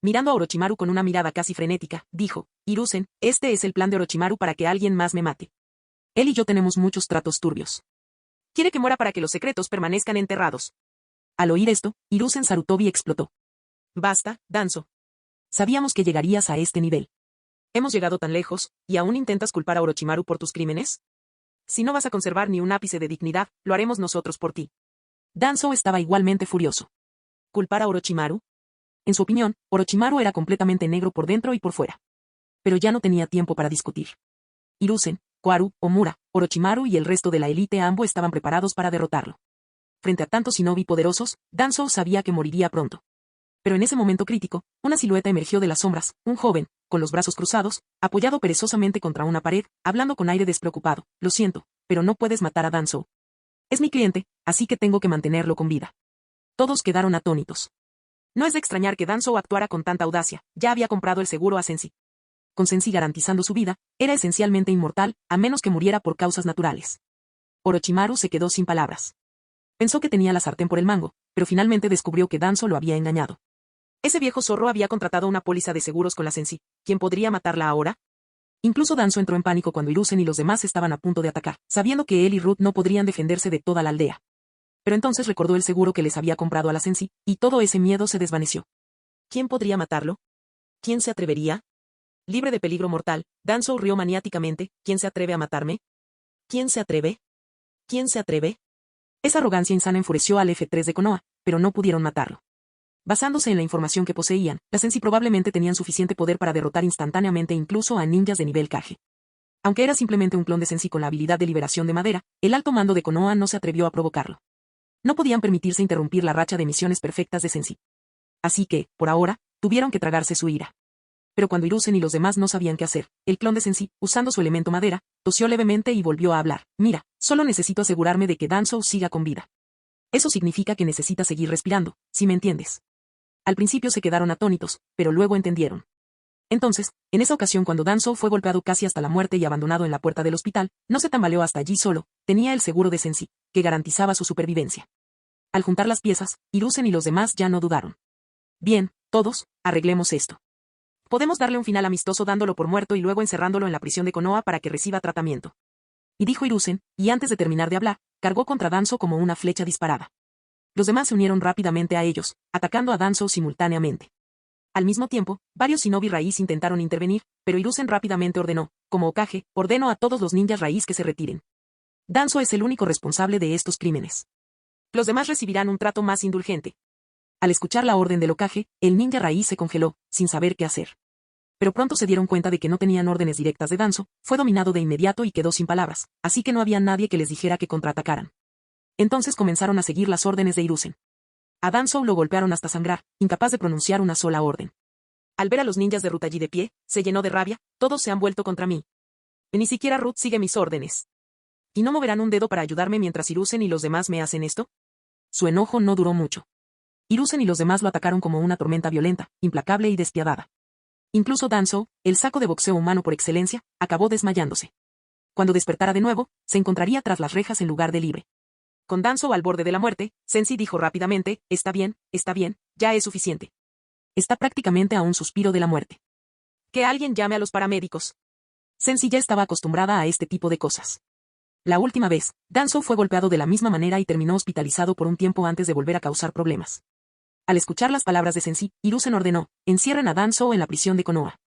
Mirando a Orochimaru con una mirada casi frenética, dijo: Hiruzen, este es el plan de Orochimaru para que alguien más me mate. Él y yo tenemos muchos tratos turbios. Quiere que muera para que los secretos permanezcan enterrados. Al oír esto, Hiruzen Sarutobi explotó. Basta, Danzō. Sabíamos que llegarías a este nivel. Hemos llegado tan lejos, ¿y aún intentas culpar a Orochimaru por tus crímenes? Si no vas a conservar ni un ápice de dignidad, lo haremos nosotros por ti. Danzō estaba igualmente furioso. ¿Culpar a Orochimaru? En su opinión, Orochimaru era completamente negro por dentro y por fuera. Pero ya no tenía tiempo para discutir. Hiruzen, Koharu, Omura, Orochimaru y el resto de la élite Anbo estaban preparados para derrotarlo. Frente a tantos shinobi poderosos, Danzō sabía que moriría pronto. Pero en ese momento crítico, una silueta emergió de las sombras, un joven, con los brazos cruzados, apoyado perezosamente contra una pared, hablando con aire despreocupado. Lo siento, pero no puedes matar a Danzō. Es mi cliente, así que tengo que mantenerlo con vida. Todos quedaron atónitos. No es de extrañar que Danzō actuara con tanta audacia, ya había comprado el seguro a Senshi. Con Senshi garantizando su vida, era esencialmente inmortal, a menos que muriera por causas naturales. Orochimaru se quedó sin palabras. Pensó que tenía la sartén por el mango, pero finalmente descubrió que Danzō lo había engañado. Ese viejo zorro había contratado una póliza de seguros con la Senshi. ¿Quién podría matarla ahora? Incluso Danzō entró en pánico cuando Hiruzen y los demás estaban a punto de atacar, sabiendo que él y Ruth no podrían defenderse de toda la aldea. Pero entonces recordó el seguro que les había comprado a la Senshi, y todo ese miedo se desvaneció. ¿Quién podría matarlo? ¿Quién se atrevería? Libre de peligro mortal, Danzō rió maniáticamente. ¿Quién se atreve a matarme? ¿Quién se atreve? ¿Quién se atreve? Esa arrogancia insana enfureció al F3 de Konoha, pero no pudieron matarlo. Basándose en la información que poseían, las Senshi probablemente tenían suficiente poder para derrotar instantáneamente incluso a ninjas de nivel Kage. Aunque era simplemente un clon de Senshi con la habilidad de liberación de madera, el alto mando de Konoha no se atrevió a provocarlo. No podían permitirse interrumpir la racha de misiones perfectas de Senshi. Así que, por ahora, tuvieron que tragarse su ira. Pero cuando Hiruzen y los demás no sabían qué hacer, el clon de Senshi, usando su elemento madera, tosió levemente y volvió a hablar. Mira, solo necesito asegurarme de que Danzō siga con vida. Eso significa que necesita seguir respirando, si me entiendes. Al principio se quedaron atónitos, pero luego entendieron. Entonces, en esa ocasión cuando Danzō fue golpeado casi hasta la muerte y abandonado en la puerta del hospital, no se tambaleó hasta allí solo, tenía el seguro de Senshi, que garantizaba su supervivencia. Al juntar las piezas, Hiruzen y los demás ya no dudaron. Bien, todos, arreglemos esto. Podemos darle un final amistoso dándolo por muerto y luego encerrándolo en la prisión de Konoha para que reciba tratamiento. Y dijo Hiruzen, y antes de terminar de hablar, cargó contra Danzō como una flecha disparada. Los demás se unieron rápidamente a ellos, atacando a Danzō simultáneamente. Al mismo tiempo, varios shinobi raíz intentaron intervenir, pero Hiruzen rápidamente ordenó: como Hokage, ordeno a todos los ninjas raíz que se retiren. Danzō es el único responsable de estos crímenes. Los demás recibirán un trato más indulgente. Al escuchar la orden del Hokage, el ninja raíz se congeló, sin saber qué hacer. Pero pronto se dieron cuenta de que no tenían órdenes directas de Danzō, fue dominado de inmediato y quedó sin palabras, así que no había nadie que les dijera que contraatacaran. Entonces comenzaron a seguir las órdenes de Hiruzen. A Danzō lo golpearon hasta sangrar, incapaz de pronunciar una sola orden. Al ver a los ninjas de Ruth allí de pie, se llenó de rabia. Todos se han vuelto contra mí. Ni siquiera Ruth sigue mis órdenes. ¿Y no moverán un dedo para ayudarme mientras Hiruzen y los demás me hacen esto? Su enojo no duró mucho. Hiruzen y los demás lo atacaron como una tormenta violenta, implacable y despiadada. Incluso Danzō, el saco de boxeo humano por excelencia, acabó desmayándose. Cuando despertara de nuevo, se encontraría tras las rejas en lugar de libre. Con Danzō al borde de la muerte, Senshi dijo rápidamente: está bien, ya es suficiente. Está prácticamente a un suspiro de la muerte. Que alguien llame a los paramédicos. Senshi ya estaba acostumbrada a este tipo de cosas. La última vez, Danzō fue golpeado de la misma manera y terminó hospitalizado por un tiempo antes de volver a causar problemas. Al escuchar las palabras de Senshi, Hiruzen ordenó: encierren a Danzō en la prisión de Konoha.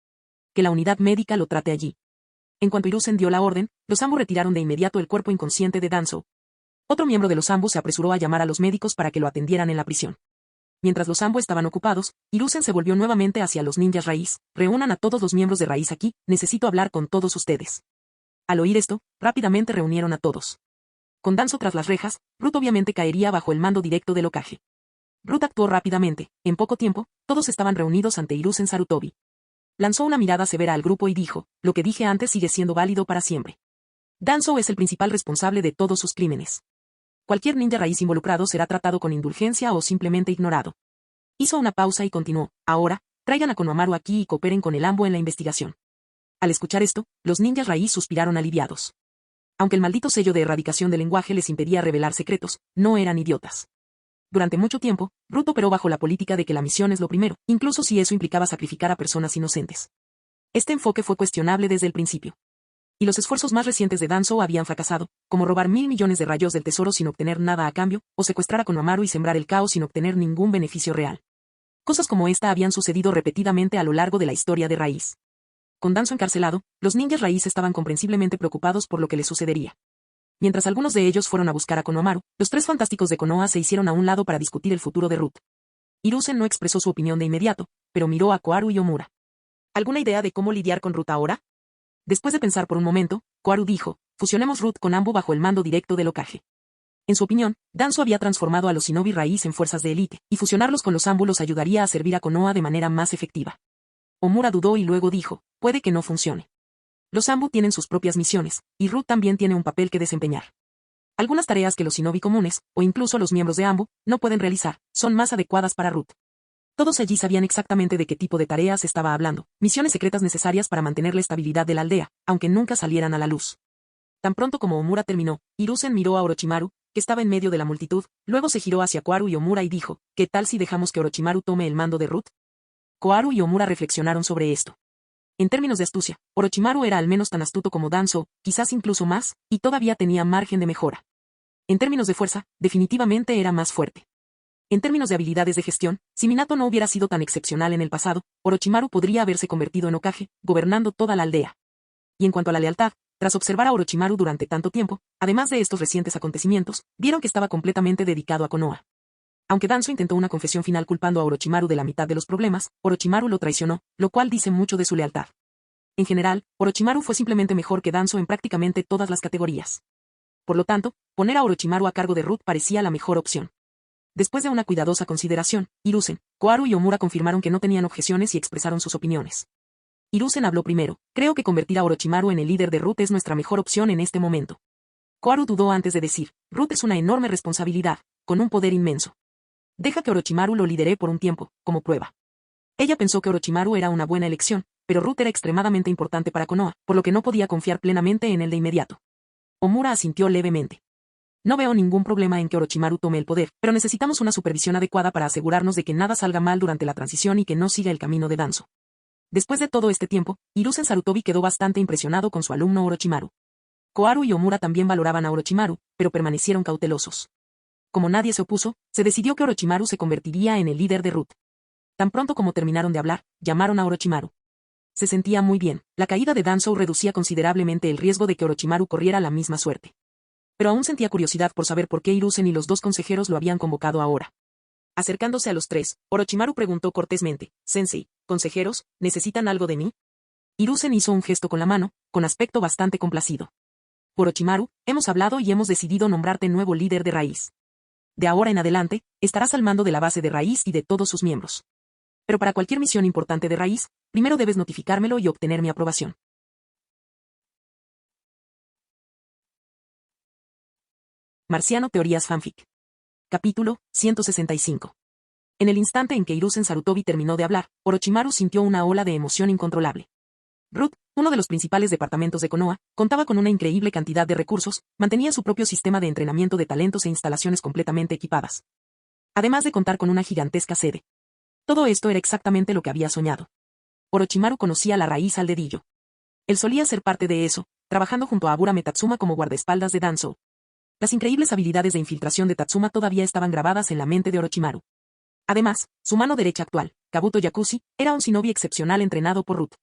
Que la unidad médica lo trate allí. En cuanto Hiruzen dio la orden, los Zanbu retiraron de inmediato el cuerpo inconsciente de Danzō. Otro miembro de los Zanbu se apresuró a llamar a los médicos para que lo atendieran en la prisión. Mientras los Zanbu estaban ocupados, Hiruzen se volvió nuevamente hacia los ninjas raíz. Reúnan a todos los miembros de raíz aquí, necesito hablar con todos ustedes. Al oír esto, rápidamente reunieron a todos. Con Danzo tras las rejas, Ruth obviamente caería bajo el mando directo del Hokage. Ruth actuó rápidamente. En poco tiempo, todos estaban reunidos ante Hiruzen Sarutobi. Lanzó una mirada severa al grupo y dijo, lo que dije antes sigue siendo válido para siempre. Danzo es el principal responsable de todos sus crímenes. Cualquier ninja raíz involucrado será tratado con indulgencia o simplemente ignorado. Hizo una pausa y continuó, ahora, traigan a Konohamaru aquí y cooperen con el Ambo en la investigación. Al escuchar esto, los ninjas raíz suspiraron aliviados. Aunque el maldito sello de erradicación del lenguaje les impedía revelar secretos, no eran idiotas. Durante mucho tiempo, Ruth operó bajo la política de que la misión es lo primero, incluso si eso implicaba sacrificar a personas inocentes. Este enfoque fue cuestionable desde el principio. Y los esfuerzos más recientes de Danzo habían fracasado, como robar 1.000 millones de rayos del tesoro sin obtener nada a cambio, o secuestrar a Konohamaru y sembrar el caos sin obtener ningún beneficio real. Cosas como esta habían sucedido repetidamente a lo largo de la historia de Raíz. Con Danzo encarcelado, los ninjas Raíz estaban comprensiblemente preocupados por lo que les sucedería. Mientras algunos de ellos fueron a buscar a Konohamaru, los tres fantásticos de Konoha se hicieron a un lado para discutir el futuro de Ruth. Hiruzen no expresó su opinión de inmediato, pero miró a Koharu y Omura. ¿Alguna idea de cómo lidiar con Ruth ahora? Después de pensar por un momento, Koharu dijo, fusionemos Ruth con Ambo bajo el mando directo del Hokage. En su opinión, Danzo había transformado a los shinobi raíz en fuerzas de élite, y fusionarlos con los Ambo los ayudaría a servir a Konoha de manera más efectiva. Omura dudó y luego dijo, puede que no funcione. Los Ambo tienen sus propias misiones, y Ruth también tiene un papel que desempeñar. Algunas tareas que los shinobi comunes, o incluso los miembros de Ambo, no pueden realizar, son más adecuadas para Ruth. Todos allí sabían exactamente de qué tipo de tareas estaba hablando, misiones secretas necesarias para mantener la estabilidad de la aldea, aunque nunca salieran a la luz. Tan pronto como Omura terminó, Hiruzen miró a Orochimaru, que estaba en medio de la multitud, luego se giró hacia Koharu y Omura y dijo, ¿qué tal si dejamos que Orochimaru tome el mando de Ruth? Koharu y Omura reflexionaron sobre esto. En términos de astucia, Orochimaru era al menos tan astuto como Danzo, quizás incluso más, y todavía tenía margen de mejora. En términos de fuerza, definitivamente era más fuerte. En términos de habilidades de gestión, si Minato no hubiera sido tan excepcional en el pasado, Orochimaru podría haberse convertido en Hokage, gobernando toda la aldea. Y en cuanto a la lealtad, tras observar a Orochimaru durante tanto tiempo, además de estos recientes acontecimientos, vieron que estaba completamente dedicado a Konoha. Aunque Danzo intentó una confesión final culpando a Orochimaru de la mitad de los problemas, Orochimaru lo traicionó, lo cual dice mucho de su lealtad. En general, Orochimaru fue simplemente mejor que Danzo en prácticamente todas las categorías. Por lo tanto, poner a Orochimaru a cargo de Ruth parecía la mejor opción. Después de una cuidadosa consideración, Hiruzen, Koharu y Omura confirmaron que no tenían objeciones y expresaron sus opiniones. Hiruzen habló primero, creo que convertir a Orochimaru en el líder de Ruth es nuestra mejor opción en este momento. Koharu dudó antes de decir, Ruth es una enorme responsabilidad, con un poder inmenso. Deja que Orochimaru lo lidere por un tiempo, como prueba. Ella pensó que Orochimaru era una buena elección, pero Ruth era extremadamente importante para Konoha, por lo que no podía confiar plenamente en él de inmediato. Omura asintió levemente. No veo ningún problema en que Orochimaru tome el poder, pero necesitamos una supervisión adecuada para asegurarnos de que nada salga mal durante la transición y que no siga el camino de Danzo. Después de todo este tiempo, Hiruzen Sarutobi quedó bastante impresionado con su alumno Orochimaru. Koharu y Omura también valoraban a Orochimaru, pero permanecieron cautelosos. Como nadie se opuso, se decidió que Orochimaru se convertiría en el líder de Ruth. Tan pronto como terminaron de hablar, llamaron a Orochimaru. Se sentía muy bien, la caída de Danzo reducía considerablemente el riesgo de que Orochimaru corriera la misma suerte. Pero aún sentía curiosidad por saber por qué Hiruzen y los dos consejeros lo habían convocado ahora. Acercándose a los tres, Orochimaru preguntó cortésmente, Sensei, consejeros, ¿necesitan algo de mí? Hiruzen hizo un gesto con la mano, con aspecto bastante complacido. Orochimaru, hemos hablado y hemos decidido nombrarte nuevo líder de Raíz. De ahora en adelante, estarás al mando de la base de Raíz y de todos sus miembros. Pero para cualquier misión importante de Raíz, primero debes notificármelo y obtener mi aprobación. Marciano Teorías Fanfic. Capítulo 165. En el instante en que Hiruzen Sarutobi terminó de hablar, Orochimaru sintió una ola de emoción incontrolable. Ruth, uno de los principales departamentos de Konoha, contaba con una increíble cantidad de recursos, mantenía su propio sistema de entrenamiento de talentos e instalaciones completamente equipadas. Además de contar con una gigantesca sede. Todo esto era exactamente lo que había soñado. Orochimaru conocía la raíz al dedillo. Él solía ser parte de eso, trabajando junto a Aburame Tatsuma como guardaespaldas de Danzo. Las increíbles habilidades de infiltración de Tatsuma todavía estaban grabadas en la mente de Orochimaru. Además, su mano derecha actual, Kabuto Yakushi, era un shinobi excepcional entrenado por Ruth.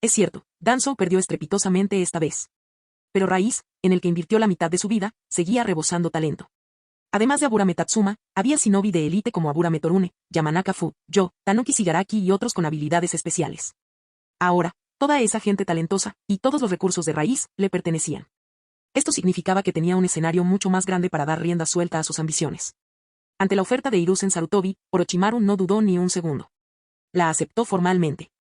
Es cierto, Danzo perdió estrepitosamente esta vez. Pero Raíz, en el que invirtió la mitad de su vida, seguía rebosando talento. Además de Aburame Tatsuma, había shinobi de élite como Aburame Torune, Yamanaka Fu, Yo, Tanuki Shigaraki y otros con habilidades especiales. Ahora, toda esa gente talentosa, y todos los recursos de Raíz, le pertenecían. Esto significaba que tenía un escenario mucho más grande para dar rienda suelta a sus ambiciones. Ante la oferta de Hiruzen Sarutobi, Orochimaru no dudó ni un segundo. La aceptó formalmente.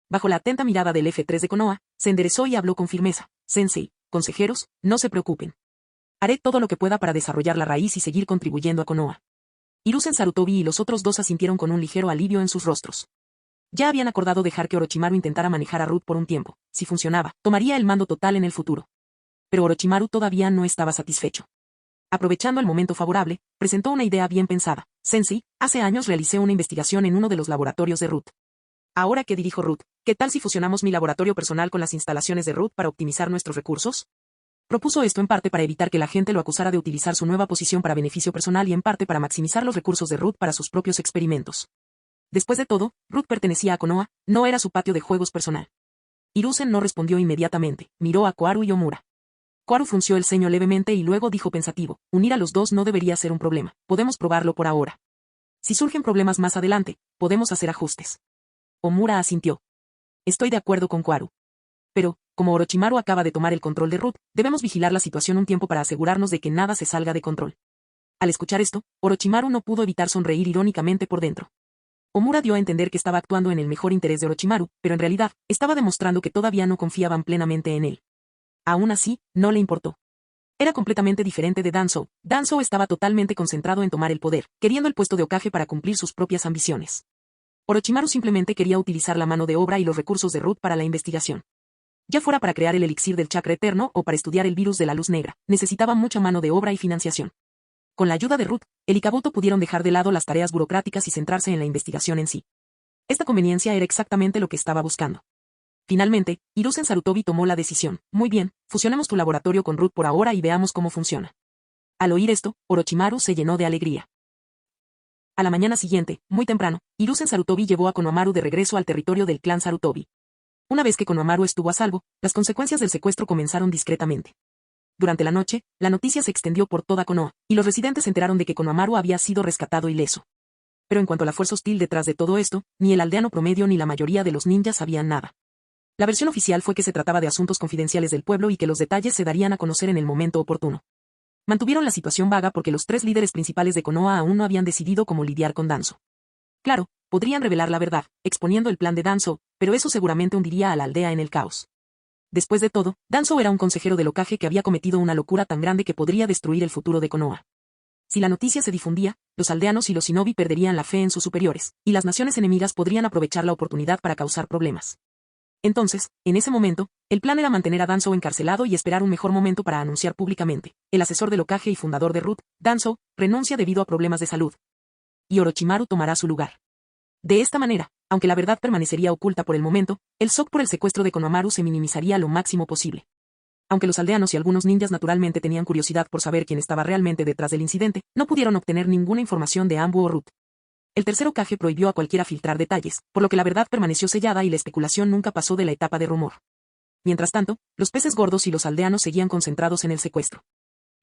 Bajo la atenta mirada del F3 de Konoha, se enderezó y habló con firmeza. Sensei, consejeros, no se preocupen. Haré todo lo que pueda para desarrollar la raíz y seguir contribuyendo a Konoha. Hiruzen Sarutobi y los otros dos asintieron con un ligero alivio en sus rostros. Ya habían acordado dejar que Orochimaru intentara manejar a Root por un tiempo. Si funcionaba, tomaría el mando total en el futuro. Pero Orochimaru todavía no estaba satisfecho. Aprovechando el momento favorable, presentó una idea bien pensada. Sensei, hace años realicé una investigación en uno de los laboratorios de Root. Ahora que dirijo Root, ¿qué tal si fusionamos mi laboratorio personal con las instalaciones de Root para optimizar nuestros recursos? Propuso esto en parte para evitar que la gente lo acusara de utilizar su nueva posición para beneficio personal y en parte para maximizar los recursos de Root para sus propios experimentos. Después de todo, Root pertenecía a Konoha, no era su patio de juegos personal. Hiruzen no respondió inmediatamente, miró a Koharu y Omura. Koharu frunció el ceño levemente y luego dijo pensativo, unir a los dos no debería ser un problema, podemos probarlo por ahora. Si surgen problemas más adelante, podemos hacer ajustes. Omura asintió. Estoy de acuerdo con Koharu. Pero, como Orochimaru acaba de tomar el control de Root, debemos vigilar la situación un tiempo para asegurarnos de que nada se salga de control. Al escuchar esto, Orochimaru no pudo evitar sonreír irónicamente por dentro. Omura dio a entender que estaba actuando en el mejor interés de Orochimaru, pero en realidad, estaba demostrando que todavía no confiaban plenamente en él. Aún así, no le importó. Era completamente diferente de Danzō. Danzō estaba totalmente concentrado en tomar el poder, queriendo el puesto de Hokage para cumplir sus propias ambiciones. Orochimaru simplemente quería utilizar la mano de obra y los recursos de Root para la investigación. Ya fuera para crear el elixir del chakra eterno o para estudiar el virus de la luz negra, necesitaba mucha mano de obra y financiación. Con la ayuda de Root, el y Kabuto pudieron dejar de lado las tareas burocráticas y centrarse en la investigación en sí. Esta conveniencia era exactamente lo que estaba buscando. Finalmente, Hiruzen Sarutobi tomó la decisión. Muy bien, fusionemos tu laboratorio con Root por ahora y veamos cómo funciona. Al oír esto, Orochimaru se llenó de alegría. A la mañana siguiente, muy temprano, Hiruzen Sarutobi llevó a Konohamaru de regreso al territorio del clan Sarutobi. Una vez que Konohamaru estuvo a salvo, las consecuencias del secuestro comenzaron discretamente. Durante la noche, la noticia se extendió por toda Konoha, y los residentes se enteraron de que Konohamaru había sido rescatado ileso. Pero en cuanto a la fuerza hostil detrás de todo esto, ni el aldeano promedio ni la mayoría de los ninjas sabían nada. La versión oficial fue que se trataba de asuntos confidenciales del pueblo y que los detalles se darían a conocer en el momento oportuno. Mantuvieron la situación vaga porque los tres líderes principales de Konoha aún no habían decidido cómo lidiar con Danzō. Claro, podrían revelar la verdad, exponiendo el plan de Danzō, pero eso seguramente hundiría a la aldea en el caos. Después de todo, Danzō era un consejero del Hokage que había cometido una locura tan grande que podría destruir el futuro de Konoha. Si la noticia se difundía, los aldeanos y los shinobi perderían la fe en sus superiores, y las naciones enemigas podrían aprovechar la oportunidad para causar problemas. Entonces, en ese momento, el plan era mantener a Danzō encarcelado y esperar un mejor momento para anunciar públicamente. El asesor del Hokage y fundador de Root, Danzō, renuncia debido a problemas de salud. Y Orochimaru tomará su lugar. De esta manera, aunque la verdad permanecería oculta por el momento, el shock por el secuestro de Konohamaru se minimizaría lo máximo posible. Aunque los aldeanos y algunos ninjas naturalmente tenían curiosidad por saber quién estaba realmente detrás del incidente, no pudieron obtener ninguna información de Anbu o Root. El tercer Hokage prohibió a cualquiera filtrar detalles, por lo que la verdad permaneció sellada y la especulación nunca pasó de la etapa de rumor. Mientras tanto, los peces gordos y los aldeanos seguían concentrados en el secuestro.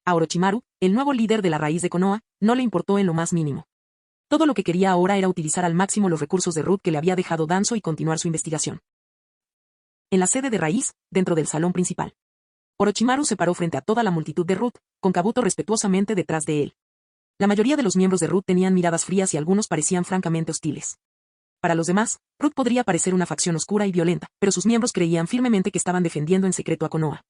A Orochimaru, el nuevo líder de la raíz de Konoha, no le importó en lo más mínimo. Todo lo que quería ahora era utilizar al máximo los recursos de Root que le había dejado Danzō y continuar su investigación. En la sede de raíz, dentro del salón principal, Orochimaru se paró frente a toda la multitud de Root, con Kabuto respetuosamente detrás de él. La mayoría de los miembros de Root tenían miradas frías y algunos parecían francamente hostiles. Para los demás, Root podría parecer una facción oscura y violenta, pero sus miembros creían firmemente que estaban defendiendo en secreto a Konoha.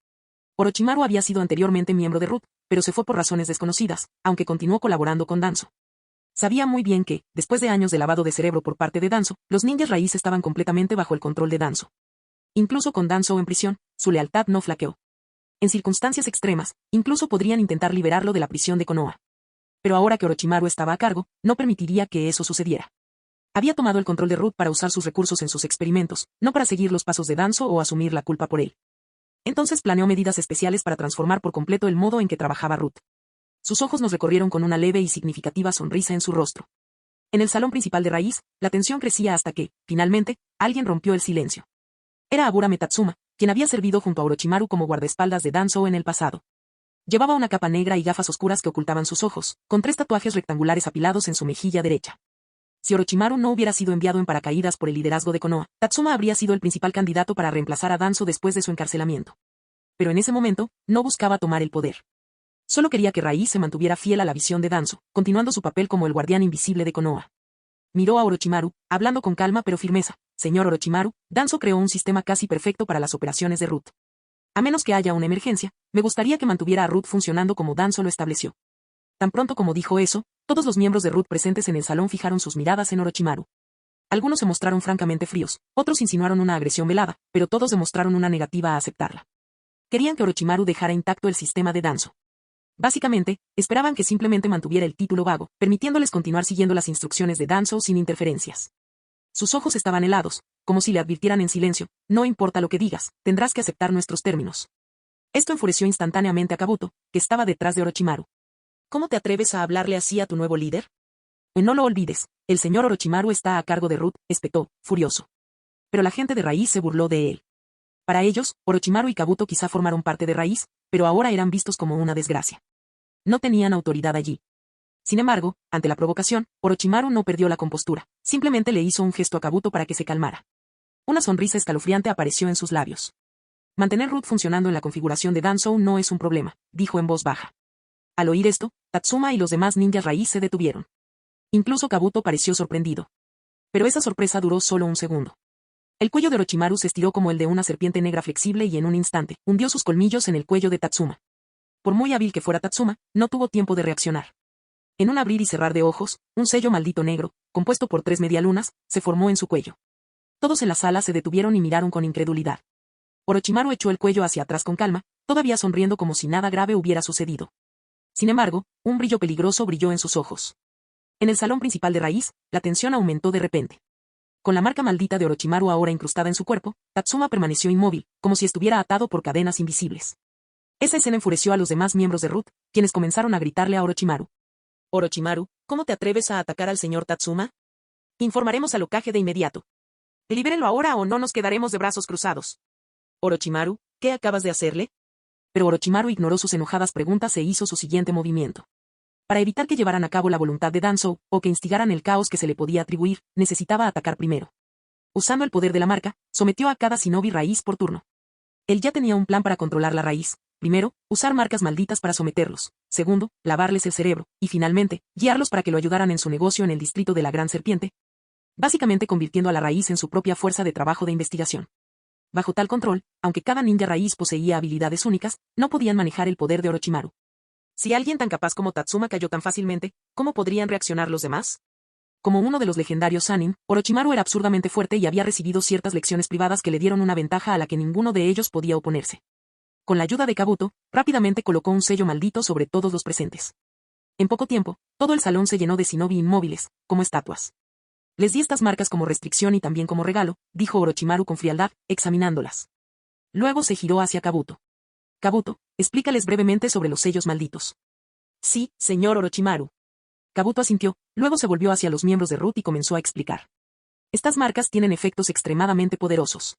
Orochimaru había sido anteriormente miembro de Root, pero se fue por razones desconocidas, aunque continuó colaborando con Danzō. Sabía muy bien que, después de años de lavado de cerebro por parte de Danzō, los ninjas raíz estaban completamente bajo el control de Danzō. Incluso con Danzō en prisión, su lealtad no flaqueó. En circunstancias extremas, incluso podrían intentar liberarlo de la prisión de Konoha. Pero ahora que Orochimaru estaba a cargo, no permitiría que eso sucediera. Había tomado el control de Root para usar sus recursos en sus experimentos, no para seguir los pasos de Danzō o asumir la culpa por él. Entonces planeó medidas especiales para transformar por completo el modo en que trabajaba Root. Sus ojos nos recorrieron con una leve y significativa sonrisa en su rostro. En el salón principal de raíz, la tensión crecía hasta que, finalmente, alguien rompió el silencio. Era Abura Metatsuma, quien había servido junto a Orochimaru como guardaespaldas de Danzō en el pasado. Llevaba una capa negra y gafas oscuras que ocultaban sus ojos, con 3 tatuajes rectangulares apilados en su mejilla derecha. Si Orochimaru no hubiera sido enviado en paracaídas por el liderazgo de Konoha, Tatsuma habría sido el principal candidato para reemplazar a Danzō después de su encarcelamiento. pero en ese momento, no buscaba tomar el poder. Solo quería que Raíz se mantuviera fiel a la visión de Danzo, continuando su papel como el guardián invisible de Konoha. Miró a Orochimaru, hablando con calma pero firmeza. Señor Orochimaru, Danzo creó un sistema casi perfecto para las operaciones de Root. A menos que haya una emergencia, me gustaría que mantuviera a Root funcionando como Danzo lo estableció. Tan pronto como dijo eso, todos los miembros de Root presentes en el salón fijaron sus miradas en Orochimaru. Algunos se mostraron francamente fríos, otros insinuaron una agresión velada, pero todos demostraron una negativa a aceptarla. Querían que Orochimaru dejara intacto el sistema de Danzo. Básicamente, esperaban que simplemente mantuviera el título vago, permitiéndoles continuar siguiendo las instrucciones de Danzo sin interferencias. Sus ojos estaban helados, como si le advirtieran en silencio, no importa lo que digas, tendrás que aceptar nuestros términos. Esto enfureció instantáneamente a Kabuto, que estaba detrás de Orochimaru. ¿Cómo te atreves a hablarle así a tu nuevo líder? No lo olvides, el señor Orochimaru está a cargo de Root, espetó, furioso. Pero la gente de Raíz se burló de él. Para ellos, Orochimaru y Kabuto quizá formaron parte de Raíz, pero ahora eran vistos como una desgracia. No tenían autoridad allí. Sin embargo, ante la provocación, Orochimaru no perdió la compostura, simplemente le hizo un gesto a Kabuto para que se calmara. Una sonrisa escalofriante apareció en sus labios. Mantener Root funcionando en la configuración de Danzo no es un problema, dijo en voz baja. Al oír esto, Tatsuma y los demás ninjas Raíz se detuvieron. Incluso Kabuto pareció sorprendido. Pero esa sorpresa duró solo un segundo. El cuello de Orochimaru se estiró como el de una serpiente negra flexible y en un instante, hundió sus colmillos en el cuello de Tatsuma. Por muy hábil que fuera Tatsuma, no tuvo tiempo de reaccionar. En un abrir y cerrar de ojos, un sello maldito negro, compuesto por 3 medialunas, se formó en su cuello. Todos en la sala se detuvieron y miraron con incredulidad. Orochimaru echó el cuello hacia atrás con calma, todavía sonriendo como si nada grave hubiera sucedido. Sin embargo, un brillo peligroso brilló en sus ojos. En el salón principal de Raíz, la tensión aumentó de repente. Con la marca maldita de Orochimaru ahora incrustada en su cuerpo, Tatsuma permaneció inmóvil, como si estuviera atado por cadenas invisibles. Esa escena enfureció a los demás miembros de Root, quienes comenzaron a gritarle a Orochimaru. Orochimaru, ¿cómo te atreves a atacar al señor Tatsuma? Informaremos al Hokage de inmediato. Libérenlo ahora o no nos quedaremos de brazos cruzados. Orochimaru, ¿qué acabas de hacerle? Pero Orochimaru ignoró sus enojadas preguntas e hizo su siguiente movimiento. Para evitar que llevaran a cabo la voluntad de Danzo, o que instigaran el caos que se le podía atribuir, necesitaba atacar primero. Usando el poder de la marca, sometió a cada shinobi Raíz por turno. Él ya tenía un plan para controlar la Raíz. Primero, usar marcas malditas para someterlos. Segundo, lavarles el cerebro. Y finalmente, guiarlos para que lo ayudaran en su negocio en el distrito de la Gran Serpiente. Básicamente convirtiendo a la Raíz en su propia fuerza de trabajo de investigación. Bajo tal control, aunque cada ninja Raíz poseía habilidades únicas, no podían manejar el poder de Orochimaru. Si alguien tan capaz como Tatsuma cayó tan fácilmente, ¿cómo podrían reaccionar los demás? Como uno de los legendarios Sannin, Orochimaru era absurdamente fuerte y había recibido ciertas lecciones privadas que le dieron una ventaja a la que ninguno de ellos podía oponerse. Con la ayuda de Kabuto, rápidamente colocó un sello maldito sobre todos los presentes. En poco tiempo, todo el salón se llenó de shinobi inmóviles, como estatuas. Les di estas marcas como restricción y también como regalo, dijo Orochimaru con frialdad, examinándolas. Luego se giró hacia Kabuto. Kabuto, explícales brevemente sobre los sellos malditos. Sí, señor Orochimaru. Kabuto asintió, luego se volvió hacia los miembros de Root y comenzó a explicar. Estas marcas tienen efectos extremadamente poderosos.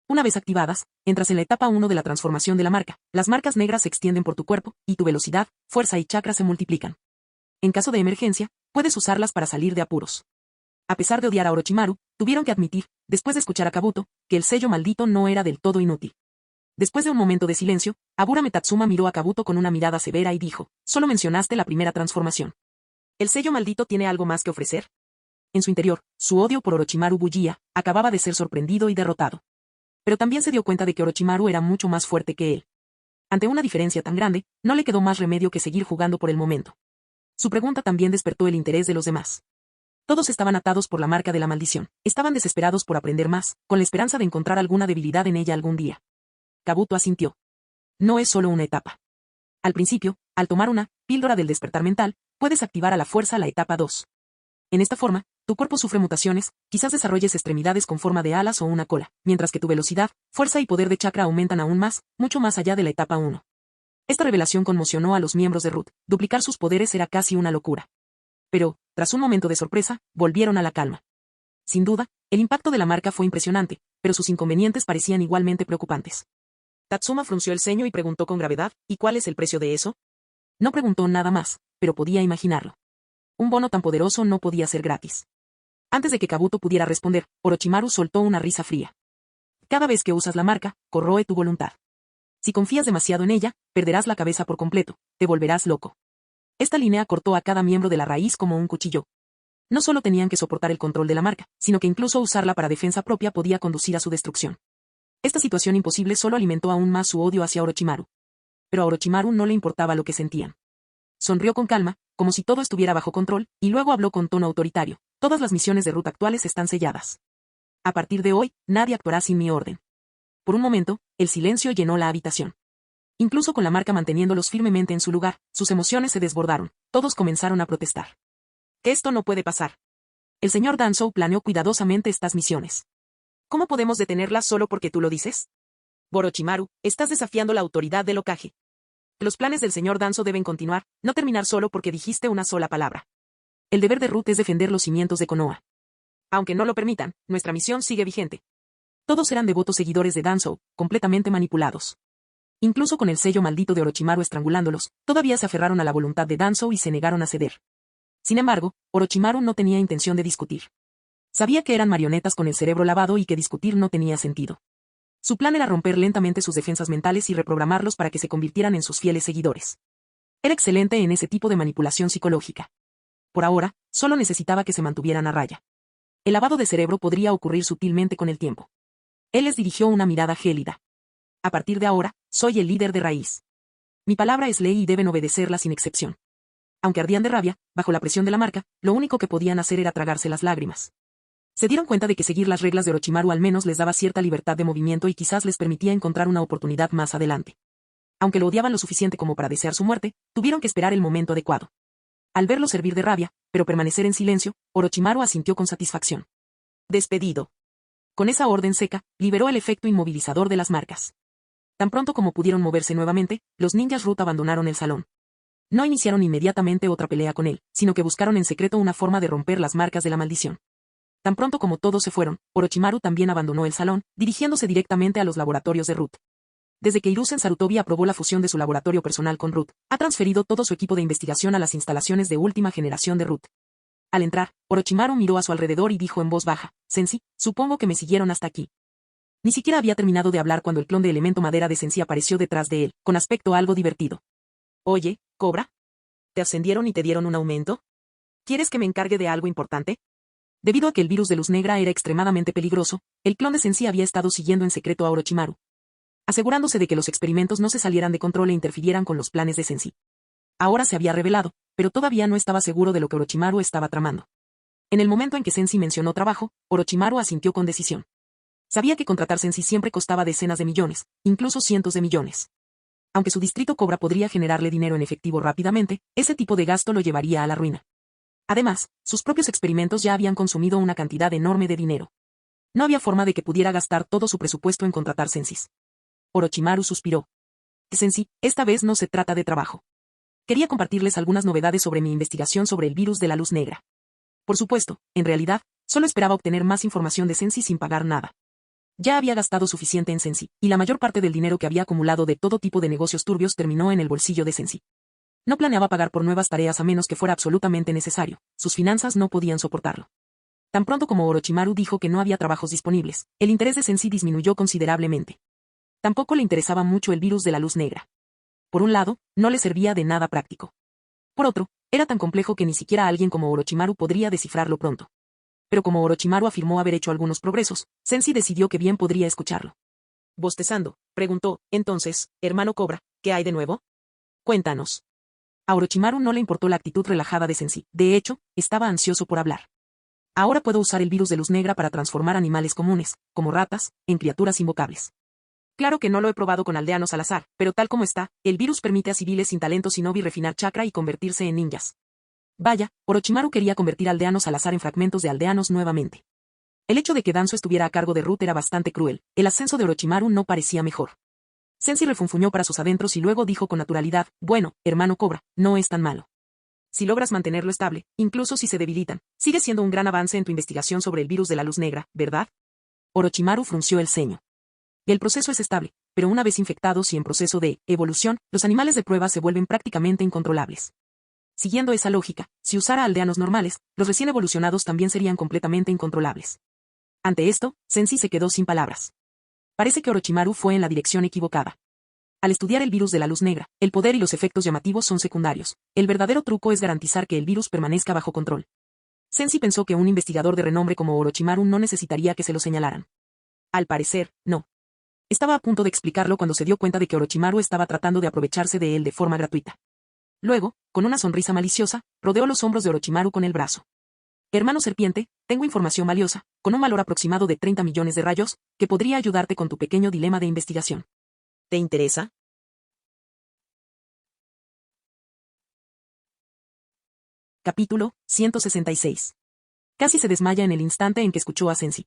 Una vez activadas, entras en la etapa 1 de la transformación de la marca. Las marcas negras se extienden por tu cuerpo, y tu velocidad, fuerza y chakra se multiplican. En caso de emergencia, puedes usarlas para salir de apuros. A pesar de odiar a Orochimaru, tuvieron que admitir, después de escuchar a Kabuto, que el sello maldito no era del todo inútil. Después de un momento de silencio, Aburame Tatsuma miró a Kabuto con una mirada severa y dijo, solo mencionaste la primera transformación. ¿El sello maldito tiene algo más que ofrecer? En su interior, su odio por Orochimaru bullía, acababa de ser sorprendido y derrotado. Pero también se dio cuenta de que Orochimaru era mucho más fuerte que él. Ante una diferencia tan grande, no le quedó más remedio que seguir jugando por el momento. Su pregunta también despertó el interés de los demás. Todos estaban atados por la marca de la maldición, estaban desesperados por aprender más, con la esperanza de encontrar alguna debilidad en ella algún día. Kabuto asintió. No es solo una etapa. Al principio, al tomar una píldora del despertar mental, puedes activar a la fuerza la etapa 2. En esta forma, tu cuerpo sufre mutaciones, quizás desarrolles extremidades con forma de alas o una cola, mientras que tu velocidad, fuerza y poder de chakra aumentan aún más, mucho más allá de la etapa 1. Esta revelación conmocionó a los miembros de Root, duplicar sus poderes era casi una locura. Pero, tras un momento de sorpresa, volvieron a la calma. Sin duda, el impacto de la marca fue impresionante, pero sus inconvenientes parecían igualmente preocupantes. Tatsuma frunció el ceño y preguntó con gravedad, ¿y cuál es el precio de eso? No preguntó nada más, pero podía imaginarlo. Un bono tan poderoso no podía ser gratis. Antes de que Kabuto pudiera responder, Orochimaru soltó una risa fría. Cada vez que usas la marca, corroe tu voluntad. Si confías demasiado en ella, perderás la cabeza por completo, te volverás loco. Esta línea cortó a cada miembro de la raíz como un cuchillo. No solo tenían que soportar el control de la marca, sino que incluso usarla para defensa propia podía conducir a su destrucción. Esta situación imposible solo alimentó aún más su odio hacia Orochimaru. Pero a Orochimaru no le importaba lo que sentían. Sonrió con calma, como si todo estuviera bajo control, y luego habló con tono autoritario. Todas las misiones de Root actuales están selladas. A partir de hoy, nadie actuará sin mi orden. Por un momento, el silencio llenó la habitación. Incluso con la marca manteniéndolos firmemente en su lugar, sus emociones se desbordaron. Todos comenzaron a protestar. Que esto no puede pasar. El señor Danzou planeó cuidadosamente estas misiones. ¿Cómo podemos detenerlas solo porque tú lo dices? Orochimaru, estás desafiando la autoridad del Hokage. Los planes del señor Danzou deben continuar, no terminar solo porque dijiste una sola palabra. El deber de Root es defender los cimientos de Konoha. Aunque no lo permitan, nuestra misión sigue vigente. Todos eran devotos seguidores de Danzou, completamente manipulados. Incluso con el sello maldito de Orochimaru estrangulándolos, todavía se aferraron a la voluntad de Danzou y se negaron a ceder. Sin embargo, Orochimaru no tenía intención de discutir. Sabía que eran marionetas con el cerebro lavado y que discutir no tenía sentido. Su plan era romper lentamente sus defensas mentales y reprogramarlos para que se convirtieran en sus fieles seguidores. Era excelente en ese tipo de manipulación psicológica. Por ahora, solo necesitaba que se mantuvieran a raya. El lavado de cerebro podría ocurrir sutilmente con el tiempo. Él les dirigió una mirada gélida. A partir de ahora, soy el líder de raíz. Mi palabra es ley y deben obedecerla sin excepción. Aunque ardían de rabia, bajo la presión de la marca, lo único que podían hacer era tragarse las lágrimas. Se dieron cuenta de que seguir las reglas de Orochimaru al menos les daba cierta libertad de movimiento y quizás les permitía encontrar una oportunidad más adelante. Aunque lo odiaban lo suficiente como para desear su muerte, tuvieron que esperar el momento adecuado. Al verlo servir de rabia, pero permanecer en silencio, Orochimaru asintió con satisfacción. Despedido. Con esa orden seca, liberó el efecto inmovilizador de las marcas. Tan pronto como pudieron moverse nuevamente, los ninjas Root abandonaron el salón. No iniciaron inmediatamente otra pelea con él, sino que buscaron en secreto una forma de romper las marcas de la maldición. Tan pronto como todos se fueron, Orochimaru también abandonó el salón, dirigiéndose directamente a los laboratorios de Root. Desde que Hiruzen Sarutobi aprobó la fusión de su laboratorio personal con Root, ha transferido todo su equipo de investigación a las instalaciones de última generación de Root. Al entrar, Orochimaru miró a su alrededor y dijo en voz baja, Sensei, supongo que me siguieron hasta aquí. Ni siquiera había terminado de hablar cuando el clon de elemento madera de Sensei apareció detrás de él, con aspecto algo divertido. Oye, Cobra. ¿Te ascendieron y te dieron un aumento? ¿Quieres que me encargue de algo importante? Debido a que el virus de luz negra era extremadamente peligroso, el clon de Sensei había estado siguiendo en secreto a Orochimaru, asegurándose de que los experimentos no se salieran de control e interfirieran con los planes de Sensei. Ahora se había revelado, pero todavía no estaba seguro de lo que Orochimaru estaba tramando. En el momento en que Sensei mencionó trabajo, Orochimaru asintió con decisión. Sabía que contratar Sensei siempre costaba decenas de millones, incluso cientos de millones. Aunque su distrito Cobra podría generarle dinero en efectivo rápidamente, ese tipo de gasto lo llevaría a la ruina. Además, sus propios experimentos ya habían consumido una cantidad enorme de dinero. No había forma de que pudiera gastar todo su presupuesto en contratar Senseis. Orochimaru suspiró. Sensei, esta vez no se trata de trabajo. Quería compartirles algunas novedades sobre mi investigación sobre el virus de la luz negra. Por supuesto, en realidad, solo esperaba obtener más información de Sensei sin pagar nada. Ya había gastado suficiente en Sensei, y la mayor parte del dinero que había acumulado de todo tipo de negocios turbios terminó en el bolsillo de Sensei. No planeaba pagar por nuevas tareas a menos que fuera absolutamente necesario, sus finanzas no podían soportarlo. Tan pronto como Orochimaru dijo que no había trabajos disponibles, el interés de Sensei disminuyó considerablemente. Tampoco le interesaba mucho el virus de la luz negra. Por un lado, no le servía de nada práctico. Por otro, era tan complejo que ni siquiera alguien como Orochimaru podría descifrarlo pronto. Pero como Orochimaru afirmó haber hecho algunos progresos, Sensei decidió que bien podría escucharlo. Bostezando, preguntó, entonces, hermano Cobra, ¿qué hay de nuevo? Cuéntanos. A Orochimaru no le importó la actitud relajada de Sensei, de hecho, estaba ansioso por hablar. Ahora puedo usar el virus de luz negra para transformar animales comunes, como ratas, en criaturas invocables. Claro que no lo he probado con aldeanos al azar, pero tal como está, el virus permite a civiles sin talento shinobi refinar chakra y convertirse en ninjas. Vaya, Orochimaru quería convertir aldeanos al azar en fragmentos de aldeanos nuevamente. El hecho de que Danzo estuviera a cargo de Root era bastante cruel, el ascenso de Orochimaru no parecía mejor. Sensei refunfuñó para sus adentros y luego dijo con naturalidad, bueno, hermano Cobra, no es tan malo. Si logras mantenerlo estable, incluso si se debilitan, sigue siendo un gran avance en tu investigación sobre el virus de la luz negra, ¿verdad? Orochimaru frunció el ceño. El proceso es estable, pero una vez infectados y en proceso de evolución, los animales de prueba se vuelven prácticamente incontrolables. Siguiendo esa lógica, si usara aldeanos normales, los recién evolucionados también serían completamente incontrolables. Ante esto, Sensei se quedó sin palabras. Parece que Orochimaru fue en la dirección equivocada. Al estudiar el virus de la luz negra, el poder y los efectos llamativos son secundarios. El verdadero truco es garantizar que el virus permanezca bajo control. Sensi pensó que un investigador de renombre como Orochimaru no necesitaría que se lo señalaran. Al parecer, no. Estaba a punto de explicarlo cuando se dio cuenta de que Orochimaru estaba tratando de aprovecharse de él de forma gratuita. Luego, con una sonrisa maliciosa, rodeó los hombros de Orochimaru con el brazo. Hermano serpiente, tengo información valiosa, con un valor aproximado de 30 millones de rayos, que podría ayudarte con tu pequeño dilema de investigación. ¿Te interesa? Capítulo 166. Casi se desmaya en el instante en que escuchó a Sensi.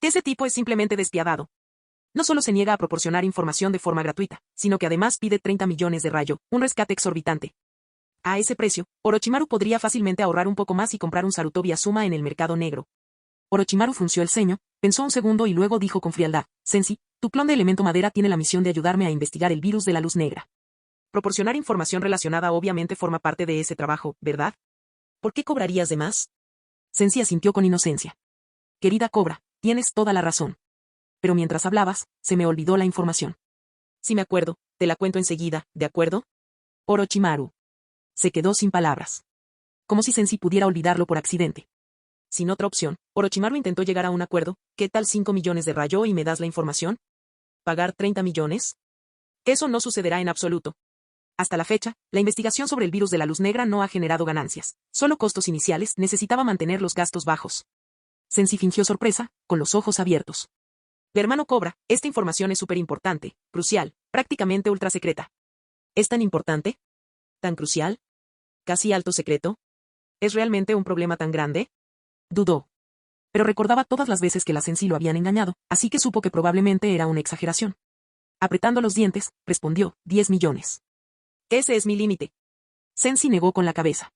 Ese tipo es simplemente despiadado. No solo se niega a proporcionar información de forma gratuita, sino que además pide 30 millones de rayo, un rescate exorbitante. A ese precio, Orochimaru podría fácilmente ahorrar un poco más y comprar un Sarutobi Azuma en el mercado negro. Orochimaru frunció el ceño, pensó un segundo y luego dijo con frialdad, Sensi, tu clon de elemento madera tiene la misión de ayudarme a investigar el virus de la luz negra. Proporcionar información relacionada obviamente forma parte de ese trabajo, ¿verdad? ¿Por qué cobrarías de más? Sensi asintió con inocencia. Querida Cobra, tienes toda la razón. Pero mientras hablabas, se me olvidó la información. Si me acuerdo, te la cuento enseguida, ¿de acuerdo? Orochimaru. Se quedó sin palabras. Como si Sensi pudiera olvidarlo por accidente. Sin otra opción, Orochimaru intentó llegar a un acuerdo. ¿Qué tal 5 millones de rayo y me das la información? ¿Pagar 30 millones? Eso no sucederá en absoluto. Hasta la fecha, la investigación sobre el virus de la luz negra no ha generado ganancias. Solo costos iniciales, necesitaba mantener los gastos bajos. Sensi fingió sorpresa, con los ojos abiertos. Hermano Cobra, esta información es súper importante, crucial, prácticamente ultra secreta. ¿Es tan importante? ¿Tan crucial? ¿Casi alto secreto? ¿Es realmente un problema tan grande? Dudó. Pero recordaba todas las veces que la Sensi lo habían engañado, así que supo que probablemente era una exageración. Apretando los dientes, respondió, 10 millones. Ese es mi límite. Sensi negó con la cabeza.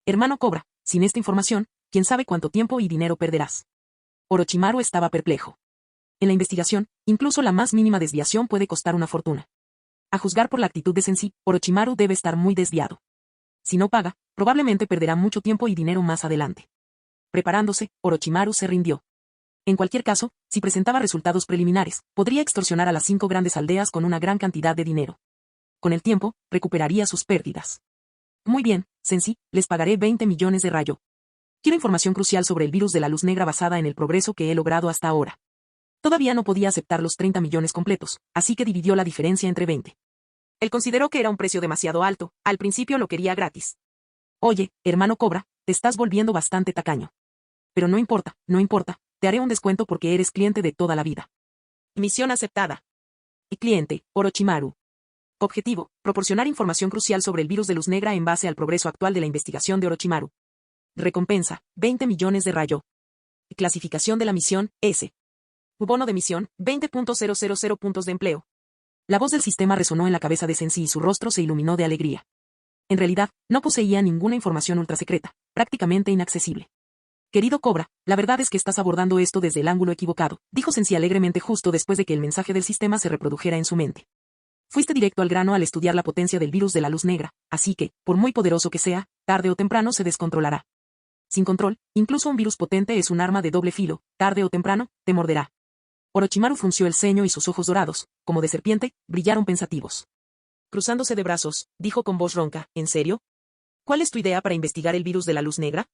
Hermano Cobra, sin esta información, quién sabe cuánto tiempo y dinero perderás. Orochimaru estaba perplejo. En la investigación, incluso la más mínima desviación puede costar una fortuna. A juzgar por la actitud de Sensi, Orochimaru debe estar muy desviado. Si no paga, probablemente perderá mucho tiempo y dinero más adelante. Preparándose, Orochimaru se rindió. En cualquier caso, si presentaba resultados preliminares, podría extorsionar a las 5 grandes aldeas con una gran cantidad de dinero. Con el tiempo, recuperaría sus pérdidas. Muy bien, Sensi, les pagaré 20 millones de rayo. Quiero información crucial sobre el virus de la luz negra basada en el progreso que he logrado hasta ahora. Todavía no podía aceptar los 30 millones completos, así que dividió la diferencia entre 20. Él consideró que era un precio demasiado alto, al principio lo quería gratis. Oye, hermano Cobra, te estás volviendo bastante tacaño. Pero no importa, no importa, te haré un descuento porque eres cliente de toda la vida. Misión aceptada. Y cliente, Orochimaru. Objetivo, proporcionar información crucial sobre el virus de luz negra en base al progreso actual de la investigación de Orochimaru. Recompensa, 20 millones de rayo. Clasificación de la misión, S. Bono de misión, 20.000 puntos de empleo. La voz del sistema resonó en la cabeza de Sensi y su rostro se iluminó de alegría. En realidad, no poseía ninguna información ultrasecreta, prácticamente inaccesible. Querido Cobra, la verdad es que estás abordando esto desde el ángulo equivocado, dijo Sensi alegremente justo después de que el mensaje del sistema se reprodujera en su mente. Fuiste directo al grano al estudiar la potencia del virus de la luz negra, así que, por muy poderoso que sea, tarde o temprano se descontrolará. Sin control, incluso un virus potente es un arma de doble filo, tarde o temprano, te morderá. Orochimaru frunció el ceño y sus ojos dorados, como de serpiente, brillaron pensativos. Cruzándose de brazos, dijo con voz ronca, ¿en serio? ¿Cuál es tu idea para investigar el virus de la luz negra?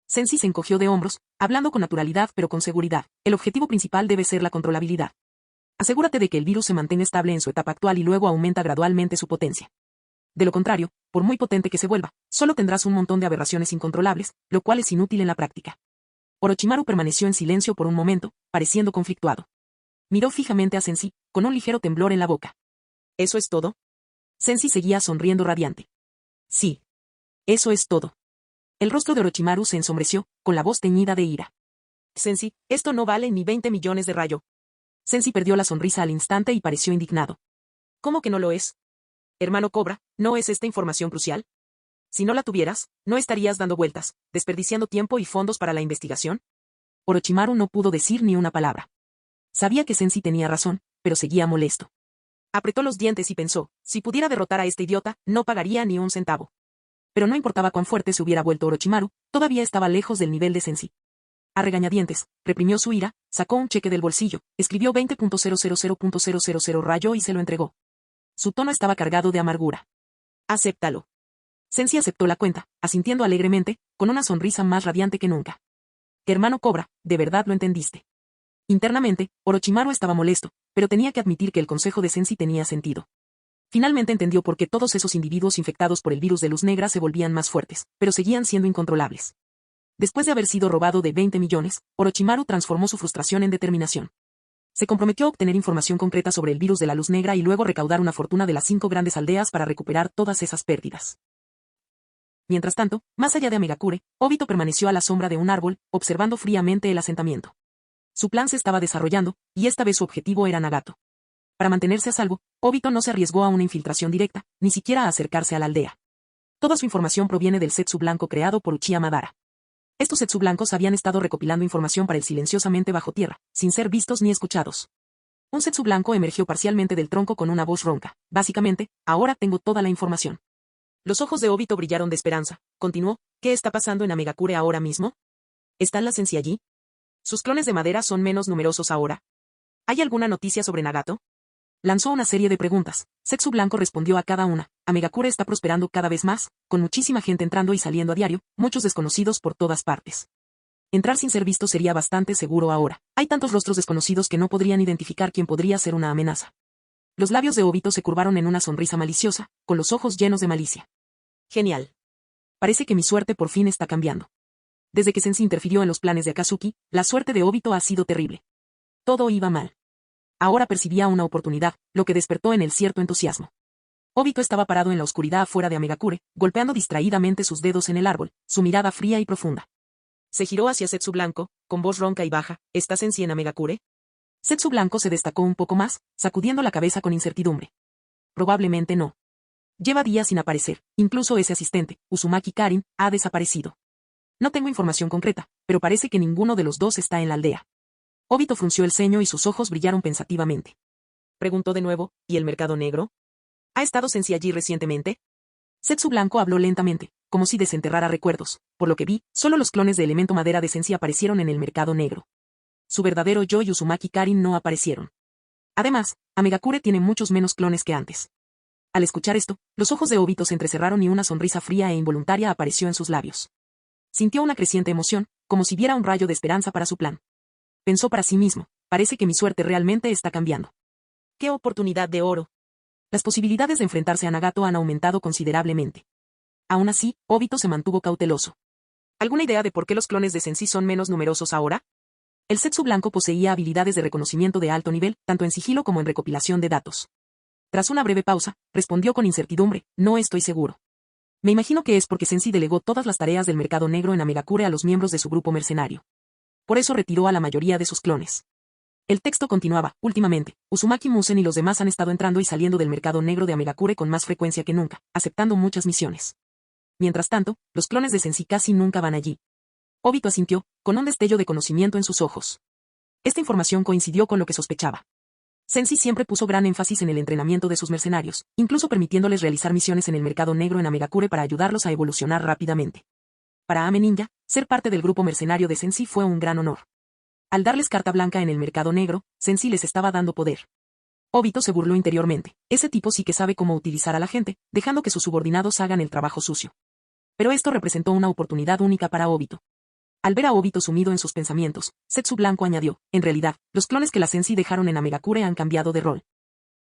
Sensi se encogió de hombros, hablando con naturalidad pero con seguridad. El objetivo principal debe ser la controlabilidad. Asegúrate de que el virus se mantenga estable en su etapa actual y luego aumenta gradualmente su potencia. De lo contrario, por muy potente que se vuelva, solo tendrás un montón de aberraciones incontrolables, lo cual es inútil en la práctica. Orochimaru permaneció en silencio por un momento, pareciendo conflictuado. Miró fijamente a Sensi, con un ligero temblor en la boca. ¿Eso es todo? Sensi seguía sonriendo radiante. Sí. Eso es todo. El rostro de Orochimaru se ensombreció, con la voz teñida de ira. Sensi, esto no vale ni 20 millones de rayo. Sensi perdió la sonrisa al instante y pareció indignado. ¿Cómo que no lo es? Hermano Cobra, ¿no es esta información crucial? Si no la tuvieras, ¿no estarías dando vueltas, desperdiciando tiempo y fondos para la investigación? Orochimaru no pudo decir ni una palabra. Sabía que Sensi tenía razón, pero seguía molesto. Apretó los dientes y pensó, si pudiera derrotar a este idiota, no pagaría ni un centavo. Pero no importaba cuán fuerte se hubiera vuelto Orochimaru, todavía estaba lejos del nivel de Sensi. A regañadientes, reprimió su ira, sacó un cheque del bolsillo, escribió 20.000.000 rayo y se lo entregó. Su tono estaba cargado de amargura. Acéptalo. Sensi aceptó la cuenta, asintiendo alegremente, con una sonrisa más radiante que nunca. Hermano Cobra, de verdad lo entendiste. Internamente, Orochimaru estaba molesto, pero tenía que admitir que el consejo de Sensi tenía sentido. Finalmente entendió por qué todos esos individuos infectados por el virus de luz negra se volvían más fuertes, pero seguían siendo incontrolables. Después de haber sido robado de 20 millones, Orochimaru transformó su frustración en determinación. Se comprometió a obtener información concreta sobre el virus de la luz negra y luego recaudar una fortuna de las 5 grandes aldeas para recuperar todas esas pérdidas. Mientras tanto, más allá de Amegakure, Obito permaneció a la sombra de un árbol, observando fríamente el asentamiento. Su plan se estaba desarrollando, y esta vez su objetivo era Nagato. Para mantenerse a salvo, Obito no se arriesgó a una infiltración directa, ni siquiera a acercarse a la aldea. Toda su información proviene del Zetsu blanco creado por Uchiha Madara. Estos Zetsu blancos habían estado recopilando información para él silenciosamente bajo tierra, sin ser vistos ni escuchados. Un Zetsu blanco emergió parcialmente del tronco con una voz ronca. Básicamente, ahora tengo toda la información. Los ojos de Obito brillaron de esperanza. Continuó, ¿qué está pasando en Amegakure ahora mismo? ¿Están las Sensi allí? ¿Sus clones de madera son menos numerosos ahora? ¿Hay alguna noticia sobre Nagato? Lanzó una serie de preguntas. Zetsu Blanco respondió a cada una. Amegakure está prosperando cada vez más, con muchísima gente entrando y saliendo a diario, muchos desconocidos por todas partes. Entrar sin ser visto sería bastante seguro ahora. Hay tantos rostros desconocidos que no podrían identificar quién podría ser una amenaza. Los labios de Obito se curvaron en una sonrisa maliciosa, con los ojos llenos de malicia. Genial. Parece que mi suerte por fin está cambiando. Desde que Sensi interfirió en los planes de Akatsuki, la suerte de Obito ha sido terrible. Todo iba mal. Ahora percibía una oportunidad, lo que despertó en él cierto entusiasmo. Obito estaba parado en la oscuridad afuera de Amegakure, golpeando distraídamente sus dedos en el árbol, su mirada fría y profunda. Se giró hacia Zetsu Blanco, con voz ronca y baja. ¿Estás en Amegakure? Zetsu Blanco se destacó un poco más, sacudiendo la cabeza con incertidumbre. Probablemente no. Lleva días sin aparecer, incluso ese asistente, Uzumaki Karin, ha desaparecido. No tengo información concreta, pero parece que ninguno de los dos está en la aldea. Obito frunció el ceño y sus ojos brillaron pensativamente. Preguntó de nuevo, ¿y el mercado negro? ¿Ha estado Sensi allí recientemente? Zetsu Blanco habló lentamente, como si desenterrara recuerdos. Por lo que vi, solo los clones de elemento madera de Sensi aparecieron en el mercado negro. Su verdadero yo y Uzumaki Karin no aparecieron. Además, Amegakure tiene muchos menos clones que antes. Al escuchar esto, los ojos de Obito se entrecerraron y una sonrisa fría e involuntaria apareció en sus labios. Sintió una creciente emoción, como si viera un rayo de esperanza para su plan. Pensó para sí mismo, parece que mi suerte realmente está cambiando. ¡Qué oportunidad de oro! Las posibilidades de enfrentarse a Nagato han aumentado considerablemente. Aún así, Obito se mantuvo cauteloso. ¿Alguna idea de por qué los clones de Sensi son menos numerosos ahora? El Zetsu Blanco poseía habilidades de reconocimiento de alto nivel, tanto en sigilo como en recopilación de datos. Tras una breve pausa, respondió con incertidumbre, no estoy seguro. Me imagino que es porque Sensi delegó todas las tareas del mercado negro en Amegakure a los miembros de su grupo mercenario. Por eso retiró a la mayoría de sus clones. El texto continuaba, últimamente, Uzumaki Musen y los demás han estado entrando y saliendo del mercado negro de Amegakure con más frecuencia que nunca, aceptando muchas misiones. Mientras tanto, los clones de Sensi casi nunca van allí. Obito asintió, con un destello de conocimiento en sus ojos. Esta información coincidió con lo que sospechaba. Sensi siempre puso gran énfasis en el entrenamiento de sus mercenarios, incluso permitiéndoles realizar misiones en el mercado negro en Amegakure para ayudarlos a evolucionar rápidamente. Para Ame Ninja, ser parte del grupo mercenario de Sensi fue un gran honor. Al darles carta blanca en el mercado negro, Sensi les estaba dando poder. Obito se burló interiormente, ese tipo sí que sabe cómo utilizar a la gente, dejando que sus subordinados hagan el trabajo sucio. Pero esto representó una oportunidad única para Obito. Al ver a Obito sumido en sus pensamientos, Zetsu Blanco añadió, en realidad, los clones que la Sensi dejaron en Amegakure han cambiado de rol.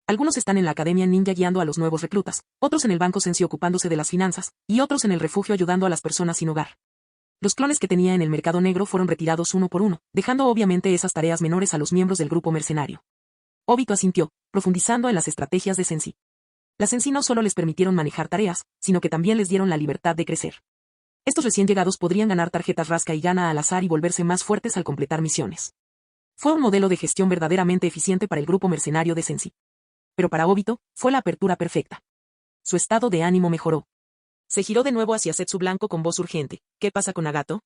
Algunos están en la Academia Ninja guiando a los nuevos reclutas, otros en el Banco Sensi ocupándose de las finanzas, y otros en el refugio ayudando a las personas sin hogar. Los clones que tenía en el mercado negro fueron retirados uno por uno, dejando obviamente esas tareas menores a los miembros del grupo mercenario. Obito asintió, profundizando en las estrategias de Sensi. Las Sensi no solo les permitieron manejar tareas, sino que también les dieron la libertad de crecer. Estos recién llegados podrían ganar tarjetas rasca y gana al azar y volverse más fuertes al completar misiones. Fue un modelo de gestión verdaderamente eficiente para el grupo mercenario de Sensi. Pero para Obito, fue la apertura perfecta. Su estado de ánimo mejoró. Se giró de nuevo hacia Zetsu Blanco con voz urgente. ¿Qué pasa con Nagato?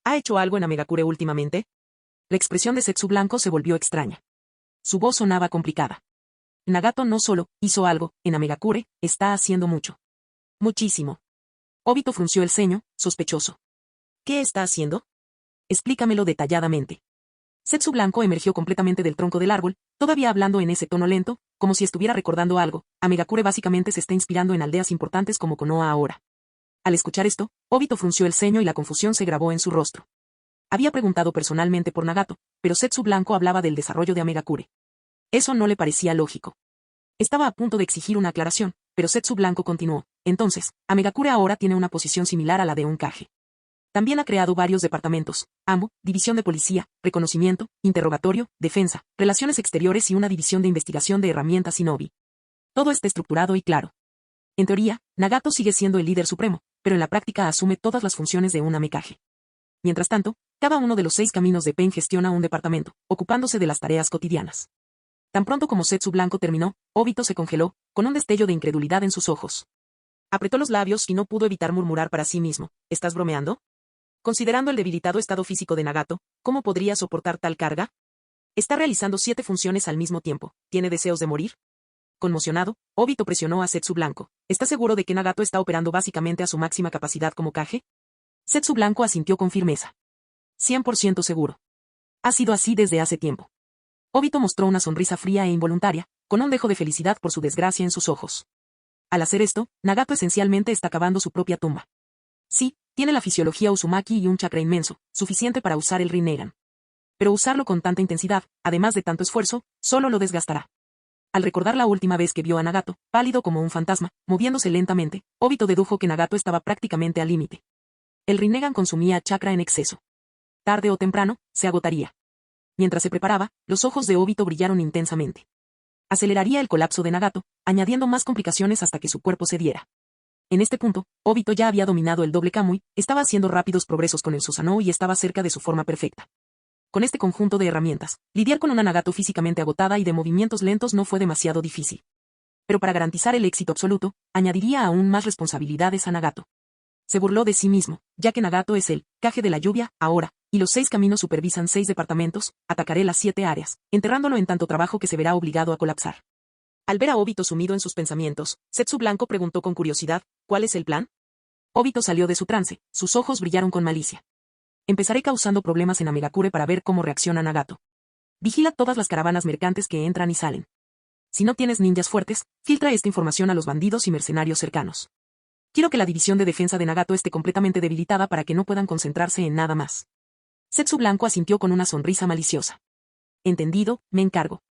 ¿Ha hecho algo en Amegakure últimamente? La expresión de Zetsu Blanco se volvió extraña. Su voz sonaba complicada. Nagato no solo hizo algo, en Amegakure, está haciendo mucho. Muchísimo. Obito frunció el ceño, sospechoso. ¿Qué está haciendo? Explícamelo detalladamente. Zetsu Blanco emergió completamente del tronco del árbol, todavía hablando en ese tono lento, como si estuviera recordando algo. Amegakure básicamente se está inspirando en aldeas importantes como Konoha ahora. Al escuchar esto, Obito frunció el ceño y la confusión se grabó en su rostro. Había preguntado personalmente por Nagato, pero Zetsu Blanco hablaba del desarrollo de Amegakure. Eso no le parecía lógico. Estaba a punto de exigir una aclaración, pero Zetsu Blanco continuó. Entonces, Amegakure ahora tiene una posición similar a la de un Kage. También ha creado varios departamentos: AMO, División de Policía, Reconocimiento, Interrogatorio, Defensa, Relaciones Exteriores y una división de investigación de herramientas Shinobi. Todo está estructurado y claro. En teoría, Nagato sigue siendo el líder supremo, pero en la práctica asume todas las funciones de un Amekage. Mientras tanto, cada uno de los 6 caminos de Pain gestiona un departamento, ocupándose de las tareas cotidianas. Tan pronto como Zetsu Blanco terminó, Obito se congeló, con un destello de incredulidad en sus ojos. Apretó los labios y no pudo evitar murmurar para sí mismo: ¿estás bromeando? Considerando el debilitado estado físico de Nagato, ¿cómo podría soportar tal carga? Está realizando 7 funciones al mismo tiempo. ¿Tiene deseos de morir? Conmocionado, Obito presionó a Zetsu Blanco. ¿Está seguro de que Nagato está operando básicamente a su máxima capacidad como Kage? Zetsu Blanco asintió con firmeza. 100% seguro. Ha sido así desde hace tiempo. Obito mostró una sonrisa fría e involuntaria, con un dejo de felicidad por su desgracia en sus ojos. Al hacer esto, Nagato esencialmente está cavando su propia tumba. Sí, tiene la fisiología Uzumaki y un chakra inmenso, suficiente para usar el Rinnegan. Pero usarlo con tanta intensidad, además de tanto esfuerzo, solo lo desgastará. Al recordar la última vez que vio a Nagato, pálido como un fantasma, moviéndose lentamente, Obito dedujo que Nagato estaba prácticamente al límite. El Rinnegan consumía chakra en exceso. Tarde o temprano, se agotaría. Mientras se preparaba, los ojos de Obito brillaron intensamente. Aceleraría el colapso de Nagato, añadiendo más complicaciones hasta que su cuerpo cediera. En este punto, Obito ya había dominado el doble Kamui, estaba haciendo rápidos progresos con el Susanoo y estaba cerca de su forma perfecta. Con este conjunto de herramientas, lidiar con una Nagato físicamente agotada y de movimientos lentos no fue demasiado difícil. Pero para garantizar el éxito absoluto, añadiría aún más responsabilidades a Nagato. Se burló de sí mismo, ya que Nagato es el Kage de la lluvia, ahora, y los 6 caminos supervisan 6 departamentos, atacaré las 7 áreas, enterrándolo en tanto trabajo que se verá obligado a colapsar. Al ver a Obito sumido en sus pensamientos, Zetsu Blanco preguntó con curiosidad: ¿cuál es el plan? Obito salió de su trance, sus ojos brillaron con malicia. Empezaré causando problemas en Amegakure para ver cómo reacciona Nagato. Vigila todas las caravanas mercantes que entran y salen. Si no tienes ninjas fuertes, filtra esta información a los bandidos y mercenarios cercanos. Quiero que la división de defensa de Nagato esté completamente debilitada para que no puedan concentrarse en nada más. Zetsu Blanco asintió con una sonrisa maliciosa. Entendido, me encargo.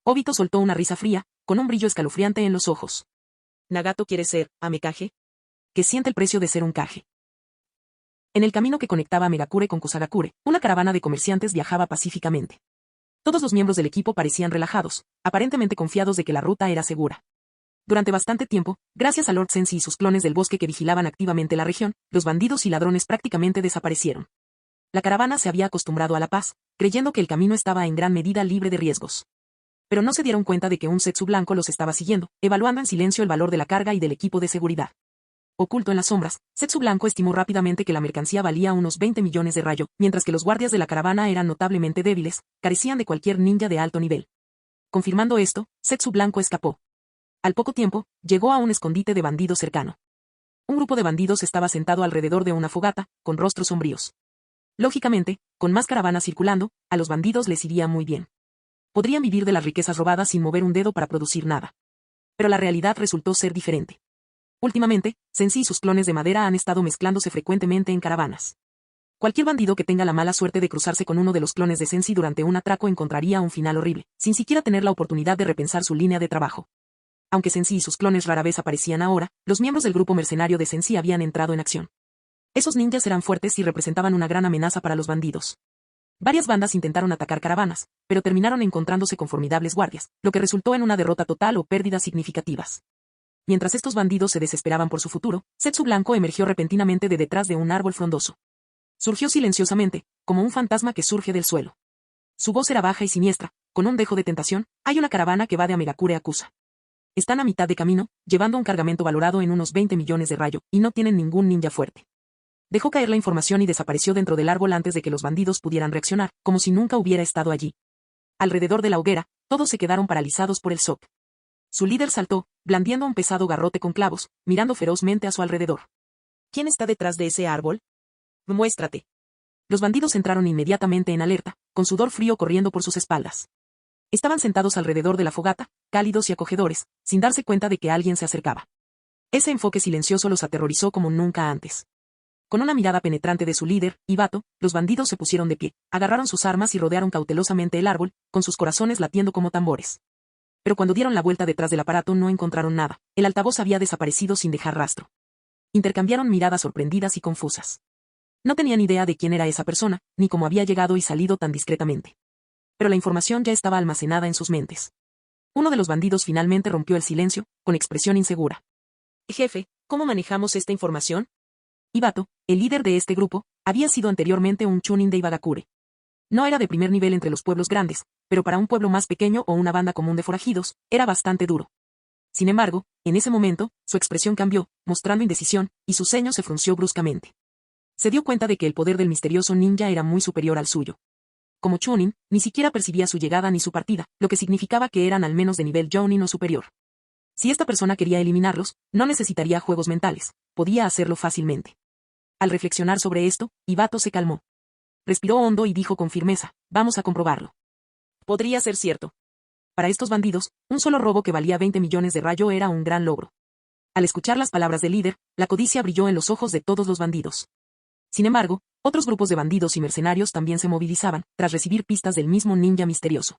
Obito soltó una risa fría, con un brillo escalofriante en los ojos. ¿Nagato quiere ser Amekage? Que siente el precio de ser un Kage. En el camino que conectaba a Megakure con Kusagakure, una caravana de comerciantes viajaba pacíficamente. Todos los miembros del equipo parecían relajados, aparentemente confiados de que la ruta era segura. Durante bastante tiempo, gracias a Lord Senshi y sus clones del bosque que vigilaban activamente la región, los bandidos y ladrones prácticamente desaparecieron. La caravana se había acostumbrado a la paz, creyendo que el camino estaba en gran medida libre de riesgos. Pero no se dieron cuenta de que un Zetsu Blanco los estaba siguiendo, evaluando en silencio el valor de la carga y del equipo de seguridad. Oculto en las sombras, Zetsu Blanco estimó rápidamente que la mercancía valía unos 20 millones de rayo, mientras que los guardias de la caravana eran notablemente débiles, carecían de cualquier ninja de alto nivel. Confirmando esto, Zetsu Blanco escapó. Al poco tiempo, llegó a un escondite de bandidos cercano. Un grupo de bandidos estaba sentado alrededor de una fogata, con rostros sombríos. Lógicamente, con más caravanas circulando, a los bandidos les iría muy bien. Podrían vivir de las riquezas robadas sin mover un dedo para producir nada. Pero la realidad resultó ser diferente. Últimamente, Senshi y sus clones de madera han estado mezclándose frecuentemente en caravanas. Cualquier bandido que tenga la mala suerte de cruzarse con uno de los clones de Senshi durante un atraco encontraría un final horrible, sin siquiera tener la oportunidad de repensar su línea de trabajo. Aunque Senshi y sus clones rara vez aparecían ahora, los miembros del grupo mercenario de Senshi habían entrado en acción. Esos ninjas eran fuertes y representaban una gran amenaza para los bandidos. Varias bandas intentaron atacar caravanas, pero terminaron encontrándose con formidables guardias, lo que resultó en una derrota total o pérdidas significativas. Mientras estos bandidos se desesperaban por su futuro, Zetsu Blanco emergió repentinamente de detrás de un árbol frondoso. Surgió silenciosamente, como un fantasma que surge del suelo. Su voz era baja y siniestra, con un dejo de tentación: hay una caravana que va de Amegakure a Kusa. Están a mitad de camino, llevando un cargamento valorado en unos 20 millones de rayo, y no tienen ningún ninja fuerte. Dejó caer la información y desapareció dentro del árbol antes de que los bandidos pudieran reaccionar, como si nunca hubiera estado allí. Alrededor de la hoguera, todos se quedaron paralizados por el shock. Su líder saltó, blandiendo un pesado garrote con clavos, mirando ferozmente a su alrededor. ¿Quién está detrás de ese árbol? Muéstrate. Los bandidos entraron inmediatamente en alerta, con sudor frío corriendo por sus espaldas. Estaban sentados alrededor de la fogata, cálidos y acogedores, sin darse cuenta de que alguien se acercaba. Ese enfoque silencioso los aterrorizó como nunca antes. Con una mirada penetrante de su líder, Hibato, los bandidos se pusieron de pie, agarraron sus armas y rodearon cautelosamente el árbol, con sus corazones latiendo como tambores. Pero cuando dieron la vuelta detrás del aparato no encontraron nada, el altavoz había desaparecido sin dejar rastro. Intercambiaron miradas sorprendidas y confusas. No tenían idea de quién era esa persona, ni cómo había llegado y salido tan discretamente. Pero la información ya estaba almacenada en sus mentes. Uno de los bandidos finalmente rompió el silencio, con expresión insegura. Jefe, ¿cómo manejamos esta información? Hibato, el líder de este grupo, había sido anteriormente un chunin de Ibagakure. No era de primer nivel entre los pueblos grandes, pero para un pueblo más pequeño o una banda común de forajidos, era bastante duro. Sin embargo, en ese momento, su expresión cambió, mostrando indecisión, y su ceño se frunció bruscamente. Se dio cuenta de que el poder del misterioso ninja era muy superior al suyo. Como chunin, ni siquiera percibía su llegada ni su partida, lo que significaba que eran al menos de nivel jounin o superior. Si esta persona quería eliminarlos, no necesitaría juegos mentales, podía hacerlo fácilmente. Al reflexionar sobre esto, Hibato se calmó. Respiró hondo y dijo con firmeza, vamos a comprobarlo. Podría ser cierto. Para estos bandidos, un solo robo que valía 20 millones de rayo era un gran logro. Al escuchar las palabras del líder, la codicia brilló en los ojos de todos los bandidos. Sin embargo, otros grupos de bandidos y mercenarios también se movilizaban, tras recibir pistas del mismo ninja misterioso.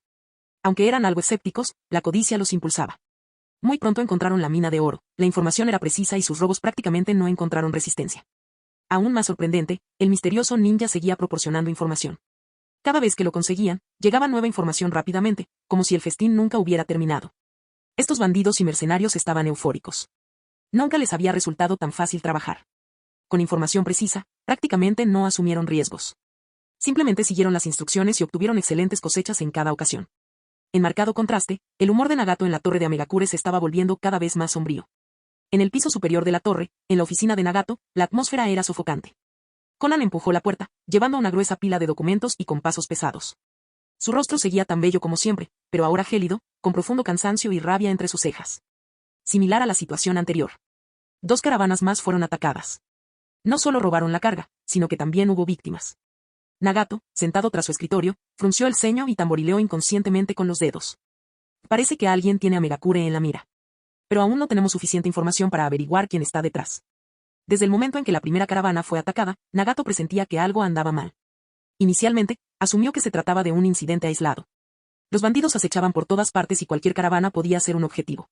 Aunque eran algo escépticos, la codicia los impulsaba. Muy pronto encontraron la mina de oro, la información era precisa y sus robos prácticamente no encontraron resistencia. Aún más sorprendente, el misterioso ninja seguía proporcionando información. Cada vez que lo conseguían, llegaba nueva información rápidamente, como si el festín nunca hubiera terminado. Estos bandidos y mercenarios estaban eufóricos. Nunca les había resultado tan fácil trabajar. Con información precisa, prácticamente no asumieron riesgos. Simplemente siguieron las instrucciones y obtuvieron excelentes cosechas en cada ocasión. En marcado contraste, el humor de Nagato en la torre de Amegakure se estaba volviendo cada vez más sombrío. En el piso superior de la torre, en la oficina de Nagato, la atmósfera era sofocante. Conan empujó la puerta, llevando una gruesa pila de documentos y con pasos pesados. Su rostro seguía tan bello como siempre, pero ahora gélido, con profundo cansancio y rabia entre sus cejas. Similar a la situación anterior. 2 caravanas más fueron atacadas. No solo robaron la carga, sino que también hubo víctimas. Nagato, sentado tras su escritorio, frunció el ceño y tamborileó inconscientemente con los dedos. Parece que alguien tiene a Megakure en la mira. Pero aún no tenemos suficiente información para averiguar quién está detrás. Desde el momento en que la primera caravana fue atacada, Nagato presentía que algo andaba mal. Inicialmente, asumió que se trataba de un incidente aislado. Los bandidos acechaban por todas partes y cualquier caravana podía ser un objetivo.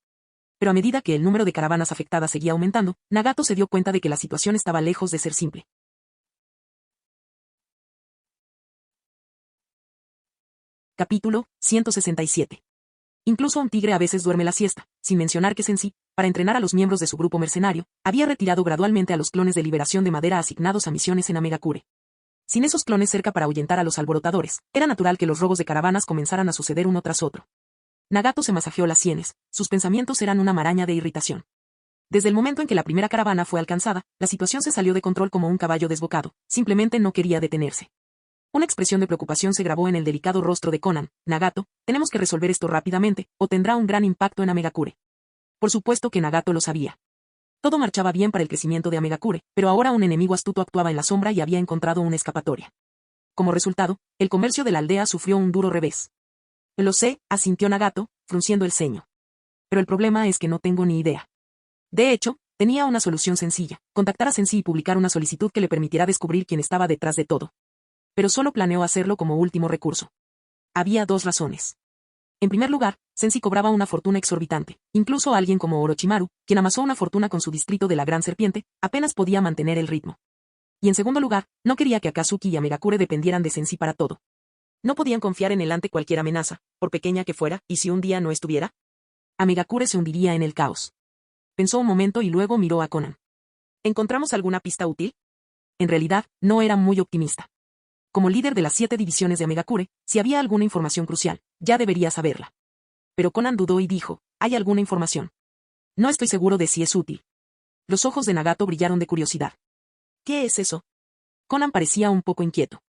Pero a medida que el número de caravanas afectadas seguía aumentando, Nagato se dio cuenta de que la situación estaba lejos de ser simple. Capítulo 167. Incluso un tigre a veces duerme la siesta, sin mencionar que Sensei, para entrenar a los miembros de su grupo mercenario, había retirado gradualmente a los clones de liberación de madera asignados a misiones en Amegakure. Sin esos clones cerca para ahuyentar a los alborotadores, era natural que los robos de caravanas comenzaran a suceder uno tras otro. Nagato se masajeó las sienes, sus pensamientos eran una maraña de irritación. Desde el momento en que la primera caravana fue alcanzada, la situación se salió de control como un caballo desbocado, simplemente no quería detenerse. Una expresión de preocupación se grabó en el delicado rostro de Conan. Nagato, tenemos que resolver esto rápidamente, o tendrá un gran impacto en Amegakure. Por supuesto que Nagato lo sabía. Todo marchaba bien para el crecimiento de Amegakure, pero ahora un enemigo astuto actuaba en la sombra y había encontrado una escapatoria. Como resultado, el comercio de la aldea sufrió un duro revés. Lo sé, asintió Nagato, frunciendo el ceño. Pero el problema es que no tengo ni idea. De hecho, tenía una solución sencilla, contactar a Sensei y publicar una solicitud que le permitiera descubrir quién estaba detrás de todo. Pero solo planeó hacerlo como último recurso. Había 2 razones. En primer lugar, Sensei cobraba una fortuna exorbitante, incluso alguien como Orochimaru, quien amasó una fortuna con su distrito de la Gran Serpiente, apenas podía mantener el ritmo. Y en segundo lugar, no quería que Akatsuki y Amegakure dependieran de Sensei para todo. No podían confiar en él ante cualquier amenaza, por pequeña que fuera, y si un día no estuviera, Amegakure se hundiría en el caos. Pensó un momento y luego miró a Conan. ¿Encontramos alguna pista útil? En realidad, no era muy optimista. Como líder de las 7 divisiones de Amegakure, si había alguna información crucial, ya debería saberla. Pero Conan dudó y dijo, ¿hay alguna información? No estoy seguro de si es útil. Los ojos de Nagato brillaron de curiosidad. ¿Qué es eso? Conan parecía un poco inquieto.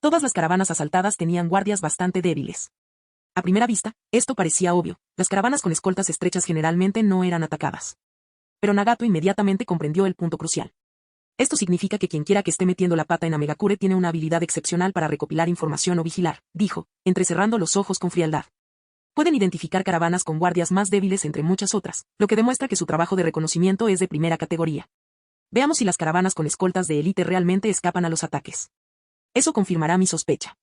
Todas las caravanas asaltadas tenían guardias bastante débiles. A primera vista, esto parecía obvio, las caravanas con escoltas estrechas generalmente no eran atacadas. Pero Nagato inmediatamente comprendió el punto crucial. Esto significa que quienquiera que esté metiendo la pata en Amegakure tiene una habilidad excepcional para recopilar información o vigilar, dijo, entrecerrando los ojos con frialdad. Pueden identificar caravanas con guardias más débiles entre muchas otras, lo que demuestra que su trabajo de reconocimiento es de primera categoría. Veamos si las caravanas con escoltas de élite realmente escapan a los ataques. Eso confirmará mi sospecha.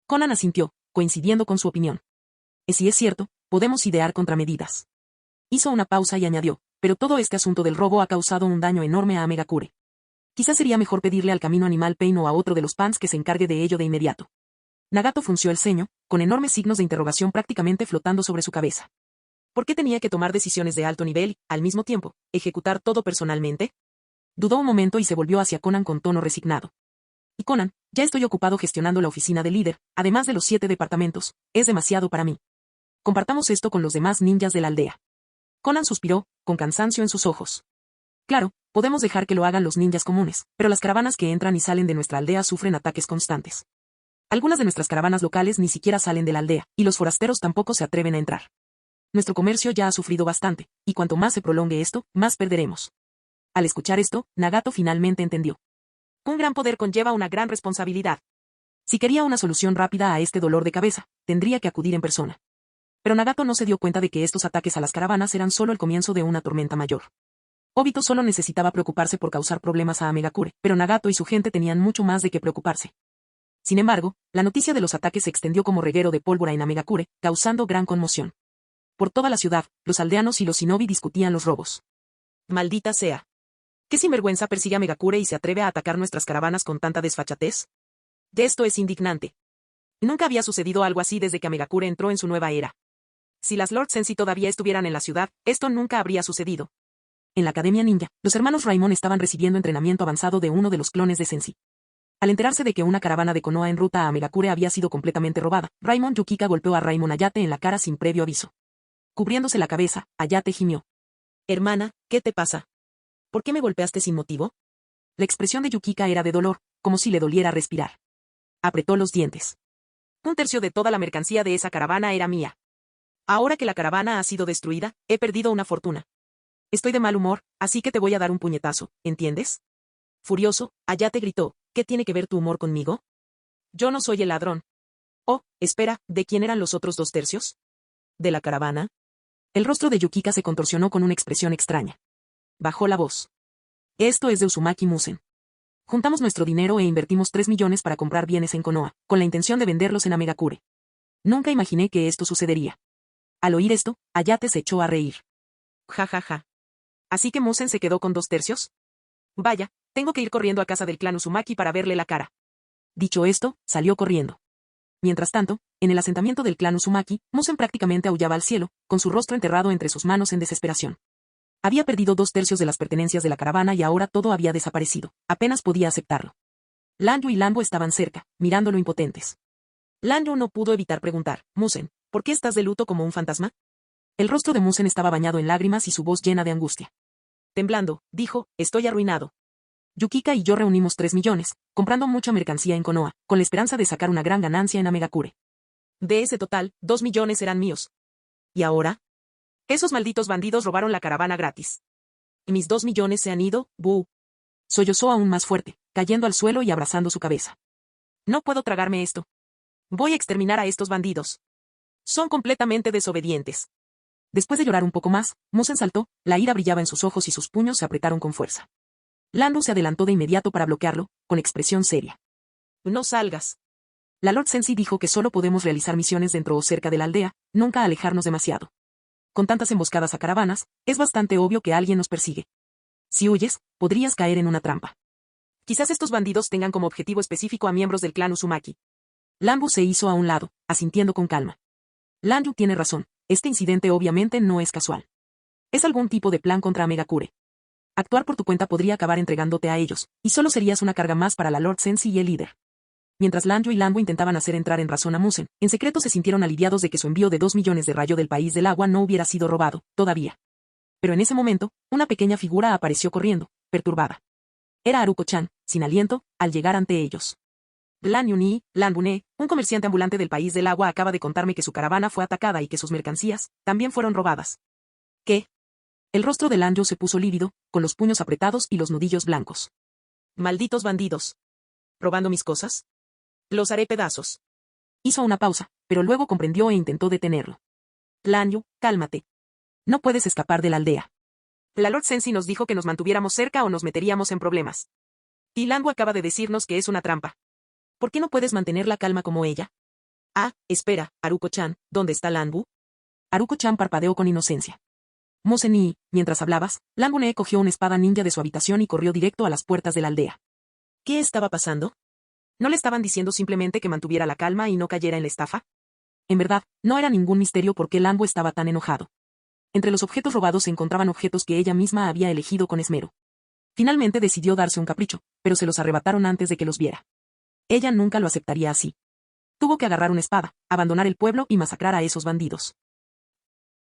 Conan asintió, coincidiendo con su opinión. Si es cierto, podemos idear contramedidas. Hizo una pausa y añadió, pero todo este asunto del robo ha causado un daño enorme a Amegakure. Quizás sería mejor pedirle al Camino Animal Pain o a otro de los Pans que se encargue de ello de inmediato. Nagato frunció el ceño, con enormes signos de interrogación prácticamente flotando sobre su cabeza. ¿Por qué tenía que tomar decisiones de alto nivel y, al mismo tiempo, ejecutar todo personalmente? Dudó un momento y se volvió hacia Conan con tono resignado. Y Conan, ya estoy ocupado gestionando la oficina del líder, además de los 7 departamentos, es demasiado para mí. Compartamos esto con los demás ninjas de la aldea. Conan suspiró, con cansancio en sus ojos. Claro, podemos dejar que lo hagan los ninjas comunes, pero las caravanas que entran y salen de nuestra aldea sufren ataques constantes. Algunas de nuestras caravanas locales ni siquiera salen de la aldea, y los forasteros tampoco se atreven a entrar. Nuestro comercio ya ha sufrido bastante, y cuanto más se prolongue esto, más perderemos. Al escuchar esto, Nagato finalmente entendió. Un gran poder conlleva una gran responsabilidad. Si quería una solución rápida a este dolor de cabeza, tendría que acudir en persona. Pero Nagato no se dio cuenta de que estos ataques a las caravanas eran solo el comienzo de una tormenta mayor. Obito solo necesitaba preocuparse por causar problemas a Amegakure, pero Nagato y su gente tenían mucho más de qué preocuparse. Sin embargo, la noticia de los ataques se extendió como reguero de pólvora en Amegakure, causando gran conmoción. Por toda la ciudad, los aldeanos y los shinobi discutían los robos. Maldita sea. ¿Qué sinvergüenza persigue a Amegakure y se atreve a atacar nuestras caravanas con tanta desfachatez? De esto es indignante. Nunca había sucedido algo así desde que Amegakure entró en su nueva era. Si las Lord Senshi todavía estuvieran en la ciudad, esto nunca habría sucedido. En la Academia Ninja, los hermanos Raimon estaban recibiendo entrenamiento avanzado de uno de los clones de Senshi. Al enterarse de que una caravana de Konoha en ruta a Amegakure había sido completamente robada, Raimon Yukika golpeó a Raimon Ayate en la cara sin previo aviso. Cubriéndose la cabeza, Ayate gimió. Hermana, ¿qué te pasa? ¿Por qué me golpeaste sin motivo? La expresión de Yukika era de dolor, como si le doliera respirar. Apretó los dientes. 1/3 de toda la mercancía de esa caravana era mía. Ahora que la caravana ha sido destruida, he perdido una fortuna. Estoy de mal humor, así que te voy a dar un puñetazo, ¿entiendes? Furioso, Ayate gritó, ¿qué tiene que ver tu humor conmigo? Yo no soy el ladrón. Oh, espera, ¿de quién eran los otros 2/3? ¿De la caravana? El rostro de Yukika se contorsionó con una expresión extraña. Bajó la voz. Esto es de Uzumaki Musen. Juntamos nuestro dinero e invertimos 3 millones para comprar bienes en Konoha, con la intención de venderlos en Amegakure. Nunca imaginé que esto sucedería. Al oír esto, Ayate se echó a reír. Ja ja ja. ¿Así que Musen se quedó con 2/3? Vaya, tengo que ir corriendo a casa del clan Uzumaki para verle la cara. Dicho esto, salió corriendo. Mientras tanto, en el asentamiento del clan Uzumaki, Musen prácticamente aullaba al cielo, con su rostro enterrado entre sus manos en desesperación. Había perdido 2/3 de las pertenencias de la caravana y ahora todo había desaparecido. Apenas podía aceptarlo. Lanyu y Lambo estaban cerca, mirándolo impotentes. Lanyu no pudo evitar preguntar, Musen, ¿por qué estás de luto como un fantasma? El rostro de Musen estaba bañado en lágrimas y su voz llena de angustia. Temblando, dijo, estoy arruinado. Yukika y yo reunimos 3 millones, comprando mucha mercancía en Konoha, con la esperanza de sacar una gran ganancia en Amegakure. De ese total, 2 millones eran míos. ¿Y ahora? Esos malditos bandidos robaron la caravana gratis. Y mis 2 millones se han ido, buh. Sollozó aún más fuerte, cayendo al suelo y abrazando su cabeza. No puedo tragarme esto. Voy a exterminar a estos bandidos. Son completamente desobedientes. Después de llorar un poco más, Musen saltó, la ira brillaba en sus ojos y sus puños se apretaron con fuerza. Landu se adelantó de inmediato para bloquearlo, con expresión seria. No salgas. La Lord Senshi dijo que solo podemos realizar misiones dentro o cerca de la aldea, nunca alejarnos demasiado. Con tantas emboscadas a caravanas, es bastante obvio que alguien nos persigue. Si huyes, podrías caer en una trampa. Quizás estos bandidos tengan como objetivo específico a miembros del clan Uzumaki. Lambu se hizo a un lado, asintiendo con calma. Lanyu tiene razón, este incidente obviamente no es casual. Es algún tipo de plan contra Amegakure. Actuar por tu cuenta podría acabar entregándote a ellos, y solo serías una carga más para la Lord Senshi y el líder. Mientras Lanyu y Lambu intentaban hacer entrar en razón a Musen, en secreto se sintieron aliviados de que su envío de 2 millones de rayo del país del agua no hubiera sido robado, todavía. Pero en ese momento, una pequeña figura apareció corriendo, perturbada. Era Haruko-chan, sin aliento, al llegar ante ellos. Lan Yuni, Lan Bune, un comerciante ambulante del país del agua acaba de contarme que su caravana fue atacada y que sus mercancías, también fueron robadas. ¿Qué? El rostro de Lanyu se puso lívido, con los puños apretados y los nudillos blancos. Malditos bandidos. ¿Robando mis cosas? Los haré pedazos. Hizo una pausa, pero luego comprendió e intentó detenerlo. Lanyu, cálmate. No puedes escapar de la aldea. La Lord Sensi nos dijo que nos mantuviéramos cerca o nos meteríamos en problemas. Y Langu acaba de decirnos que es una trampa. ¿Por qué no puedes mantener la calma como ella? Ah, espera, Haruko-chan, ¿dónde está Langu? Haruko-chan parpadeó con inocencia. Musen y, mientras hablabas, Langu-ne cogió una espada ninja de su habitación y corrió directo a las puertas de la aldea. ¿Qué estaba pasando? ¿No le estaban diciendo simplemente que mantuviera la calma y no cayera en la estafa? En verdad, no era ningún misterio por qué Langu estaba tan enojado. Entre los objetos robados se encontraban objetos que ella misma había elegido con esmero. Finalmente decidió darse un capricho, pero se los arrebataron antes de que los viera. Ella nunca lo aceptaría así. Tuvo que agarrar una espada, abandonar el pueblo y masacrar a esos bandidos.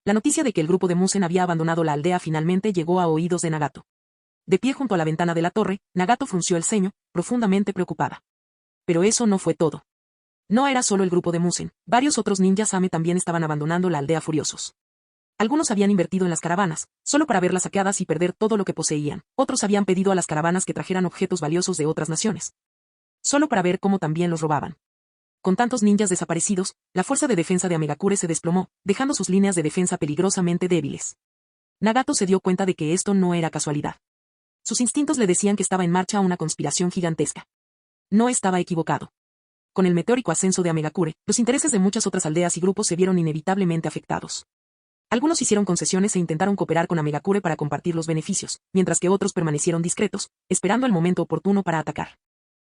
La noticia de que el grupo de Musen había abandonado la aldea finalmente llegó a oídos de Nagato. De pie junto a la ventana de la torre, Nagato frunció el ceño, profundamente preocupada. Pero eso no fue todo. No era solo el grupo de Musen, varios otros ninjas Ame también estaban abandonando la aldea furiosos. Algunos habían invertido en las caravanas, solo para verlas saqueadas y perder todo lo que poseían. Otros habían pedido a las caravanas que trajeran objetos valiosos de otras naciones, solo para ver cómo también los robaban. Con tantos ninjas desaparecidos, la fuerza de defensa de Amegakure se desplomó, dejando sus líneas de defensa peligrosamente débiles. Nagato se dio cuenta de que esto no era casualidad. Sus instintos le decían que estaba en marcha una conspiración gigantesca. No estaba equivocado. Con el meteórico ascenso de Amegakure, los intereses de muchas otras aldeas y grupos se vieron inevitablemente afectados. Algunos hicieron concesiones e intentaron cooperar con Amegakure para compartir los beneficios, mientras que otros permanecieron discretos, esperando el momento oportuno para atacar.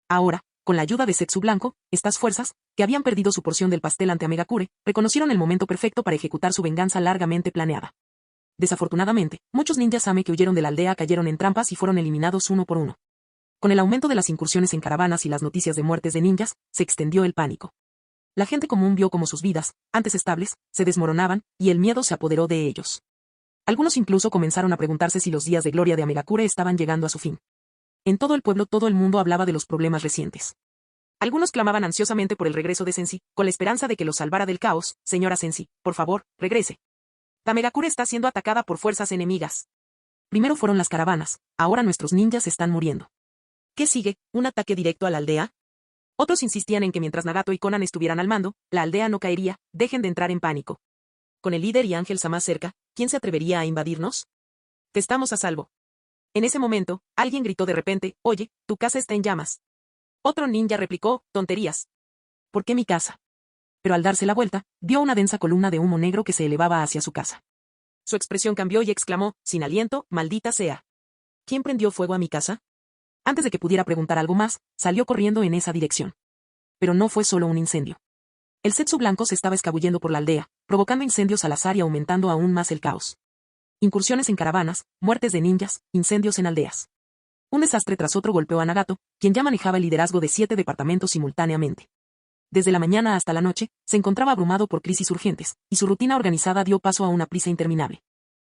Ahora, con la ayuda de Zetsu Blanco, estas fuerzas, que habían perdido su porción del pastel ante Amegakure, reconocieron el momento perfecto para ejecutar su venganza largamente planeada. Desafortunadamente, muchos ninjas Ame que huyeron de la aldea cayeron en trampas y fueron eliminados uno por uno. Con el aumento de las incursiones en caravanas y las noticias de muertes de ninjas, se extendió el pánico. La gente común vio cómo sus vidas, antes estables, se desmoronaban, y el miedo se apoderó de ellos. Algunos incluso comenzaron a preguntarse si los días de gloria de Amegakure estaban llegando a su fin. En todo el pueblo todo el mundo hablaba de los problemas recientes. Algunos clamaban ansiosamente por el regreso de Sensi, con la esperanza de que los salvara del caos. Señora Sensi, por favor, regrese. Amegakure está siendo atacada por fuerzas enemigas. Primero fueron las caravanas, ahora nuestros ninjas están muriendo. ¿Qué sigue? ¿Un ataque directo a la aldea? Otros insistían en que mientras Nagato y Conan estuvieran al mando, la aldea no caería, dejen de entrar en pánico. Con el líder y Ángel Sama cerca, ¿quién se atrevería a invadirnos? Estamos a salvo. En ese momento, alguien gritó de repente, oye, tu casa está en llamas. Otro ninja replicó, tonterías. ¿Por qué mi casa? Pero al darse la vuelta, vio una densa columna de humo negro que se elevaba hacia su casa. Su expresión cambió y exclamó, sin aliento, maldita sea. ¿Quién prendió fuego a mi casa? Antes de que pudiera preguntar algo más, salió corriendo en esa dirección. Pero no fue solo un incendio. El Zetsu Blanco se estaba escabullendo por la aldea, provocando incendios al azar y aumentando aún más el caos. Incursiones en caravanas, muertes de ninjas, incendios en aldeas. Un desastre tras otro golpeó a Nagato, quien ya manejaba el liderazgo de 7 departamentos simultáneamente. Desde la mañana hasta la noche, se encontraba abrumado por crisis urgentes, y su rutina organizada dio paso a una prisa interminable.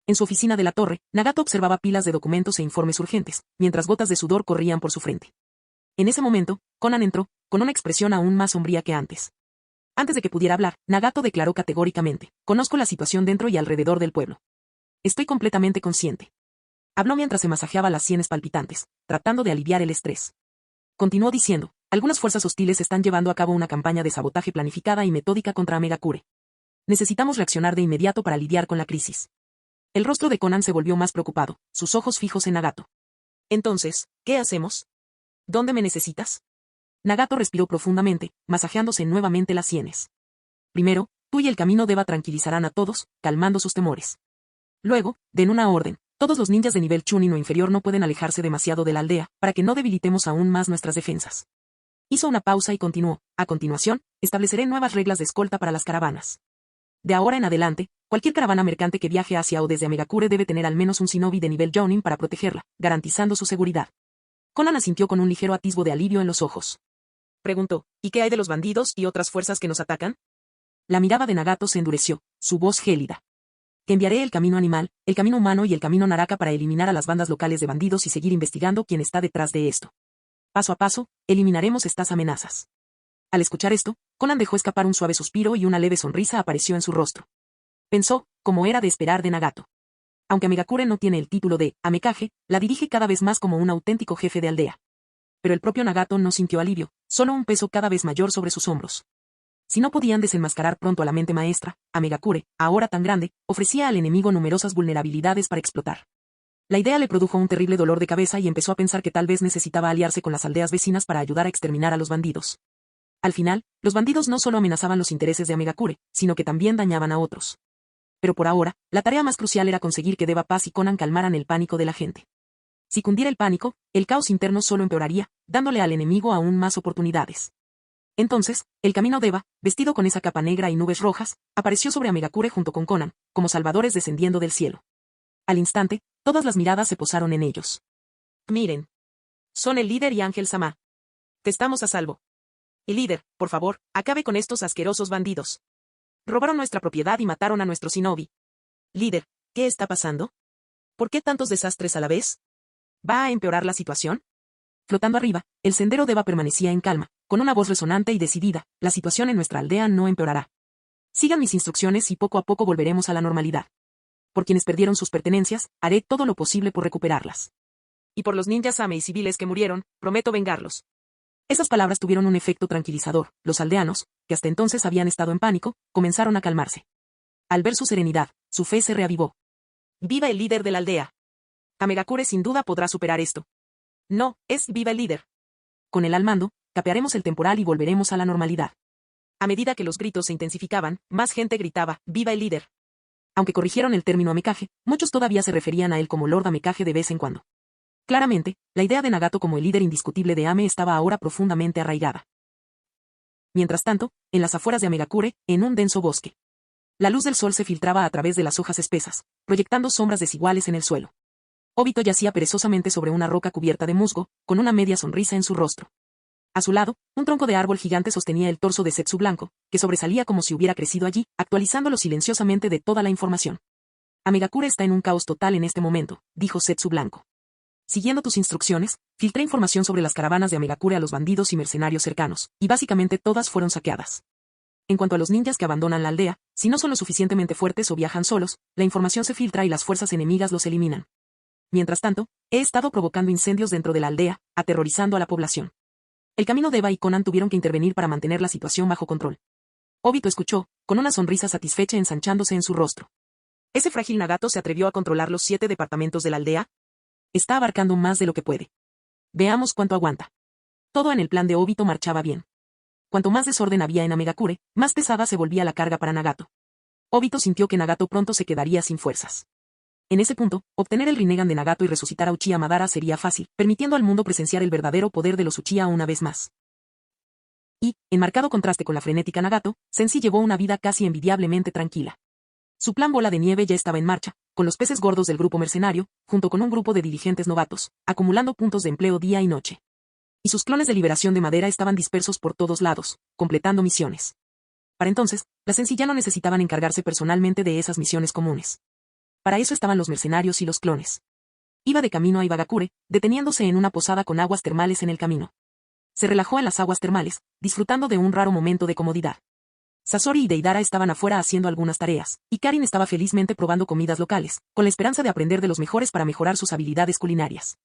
En su oficina de la torre, Nagato observaba pilas de documentos e informes urgentes, mientras gotas de sudor corrían por su frente. En ese momento, Conan entró, con una expresión aún más sombría que antes. Antes de que pudiera hablar, Nagato declaró categóricamente, conozco la situación dentro y alrededor del pueblo. Estoy completamente consciente. Habló mientras se masajeaba las sienes palpitantes, tratando de aliviar el estrés. Continuó diciendo, algunas fuerzas hostiles están llevando a cabo una campaña de sabotaje planificada y metódica contra Amegakure. Necesitamos reaccionar de inmediato para lidiar con la crisis. El rostro de Conan se volvió más preocupado, sus ojos fijos en Nagato. Entonces, ¿qué hacemos? ¿Dónde me necesitas? Nagato respiró profundamente, masajeándose nuevamente las sienes. Primero, tú y el camino Deva tranquilizarán a todos, calmando sus temores. Luego, den una orden. Todos los ninjas de nivel Chunin o inferior no pueden alejarse demasiado de la aldea, para que no debilitemos aún más nuestras defensas. Hizo una pausa y continuó, a continuación, estableceré nuevas reglas de escolta para las caravanas. De ahora en adelante, cualquier caravana mercante que viaje hacia o desde Amegakure debe tener al menos un shinobi de nivel Jounin para protegerla, garantizando su seguridad. Conan asintió con un ligero atisbo de alivio en los ojos. Preguntó, ¿y qué hay de los bandidos y otras fuerzas que nos atacan? La mirada de Nagato se endureció, su voz gélida. Que enviaré el camino animal, el camino humano y el camino Naraka para eliminar a las bandas locales de bandidos y seguir investigando quién está detrás de esto. Paso a paso, eliminaremos estas amenazas. Al escuchar esto, Conan dejó escapar un suave suspiro y una leve sonrisa apareció en su rostro. Pensó, como era de esperar de Nagato. Aunque Amegakure no tiene el título de Amekage, la dirige cada vez más como un auténtico jefe de aldea. pero el propio Nagato no sintió alivio, solo un peso cada vez mayor sobre sus hombros. Si no podían desenmascarar pronto a la mente maestra, Amegakure, ahora tan grande, ofrecía al enemigo numerosas vulnerabilidades para explotar. La idea le produjo un terrible dolor de cabeza y empezó a pensar que tal vez necesitaba aliarse con las aldeas vecinas para ayudar a exterminar a los bandidos. Al final, los bandidos no solo amenazaban los intereses de Amegakure, sino que también dañaban a otros. Pero por ahora, la tarea más crucial era conseguir que Deva Paz y Conan calmaran el pánico de la gente. Si cundiera el pánico, el caos interno solo empeoraría, dándole al enemigo aún más oportunidades. Entonces, el camino Deva, vestido con esa capa negra y nubes rojas, apareció sobre Amegakure junto con Conan, como salvadores descendiendo del cielo. Al instante, todas las miradas se posaron en ellos. Miren. Son el líder y Ángel Sama. Te estamos a salvo. El líder, por favor, acabe con estos asquerosos bandidos. Robaron nuestra propiedad y mataron a nuestro shinobi. Líder, ¿qué está pasando? ¿Por qué tantos desastres a la vez? ¿Va a empeorar la situación? Flotando arriba, el sendero Deva permanecía en calma, con una voz resonante y decidida: la situación en nuestra aldea no empeorará. Sigan mis instrucciones y poco a poco volveremos a la normalidad. Por quienes perdieron sus pertenencias, haré todo lo posible por recuperarlas. Y por los ninjas Ame y civiles que murieron, prometo vengarlos. Esas palabras tuvieron un efecto tranquilizador. Los aldeanos, que hasta entonces habían estado en pánico, comenzaron a calmarse. Al ver su serenidad, su fe se reavivó. ¡Viva el líder de la aldea! Amegakure sin duda podrá superar esto. No, es viva el líder. Con él al mando, capearemos el temporal y volveremos a la normalidad. A medida que los gritos se intensificaban, más gente gritaba: ¡viva el líder! Aunque corrigieron el término Amekage, muchos todavía se referían a él como Lord Amekage de vez en cuando. Claramente, la idea de Nagato como el líder indiscutible de Ame estaba ahora profundamente arraigada. Mientras tanto, en las afueras de Amegakure, en un denso bosque. La luz del sol se filtraba a través de las hojas espesas, proyectando sombras desiguales en el suelo. Obito yacía perezosamente sobre una roca cubierta de musgo, con una media sonrisa en su rostro. A su lado, un tronco de árbol gigante sostenía el torso de Setsu Blanco, que sobresalía como si hubiera crecido allí, actualizándolo silenciosamente de toda la información. Amegakure está en un caos total en este momento, dijo Setsu Blanco. Siguiendo tus instrucciones, filtré información sobre las caravanas de Amegakure a los bandidos y mercenarios cercanos, y básicamente todas fueron saqueadas. En cuanto a los ninjas que abandonan la aldea, si no son lo suficientemente fuertes o viajan solos, la información se filtra y las fuerzas enemigas los eliminan. Mientras tanto, he estado provocando incendios dentro de la aldea, aterrorizando a la población. El camino Deva y Conan tuvieron que intervenir para mantener la situación bajo control. Obito escuchó, con una sonrisa satisfecha ensanchándose en su rostro. ¿Ese frágil Nagato se atrevió a controlar los 7 departamentos de la aldea? Está abarcando más de lo que puede. Veamos cuánto aguanta. Todo en el plan de Obito marchaba bien. Cuanto más desorden había en Amegakure, más pesada se volvía la carga para Nagato. Obito sintió que Nagato pronto se quedaría sin fuerzas. En ese punto, obtener el Rinnegan de Nagato y resucitar a Uchiha Madara sería fácil, permitiendo al mundo presenciar el verdadero poder de los Uchiha una vez más. Y, en marcado contraste con la frenética Nagato, Sensei llevó una vida casi envidiablemente tranquila. Su plan Bola de Nieve ya estaba en marcha, con los peces gordos del grupo mercenario, junto con un grupo de dirigentes novatos, acumulando puntos de empleo día y noche. Y sus clones de liberación de madera estaban dispersos por todos lados, completando misiones. Para entonces, la Sensei ya no necesitaban encargarse personalmente de esas misiones comunes. Para eso estaban los mercenarios y los clones. Iba de camino a Ibagakure, deteniéndose en una posada con aguas termales en el camino. Se relajó en las aguas termales, disfrutando de un raro momento de comodidad. Sasori y Deidara estaban afuera haciendo algunas tareas, y Karin estaba felizmente probando comidas locales, con la esperanza de aprender de los mejores para mejorar sus habilidades culinarias.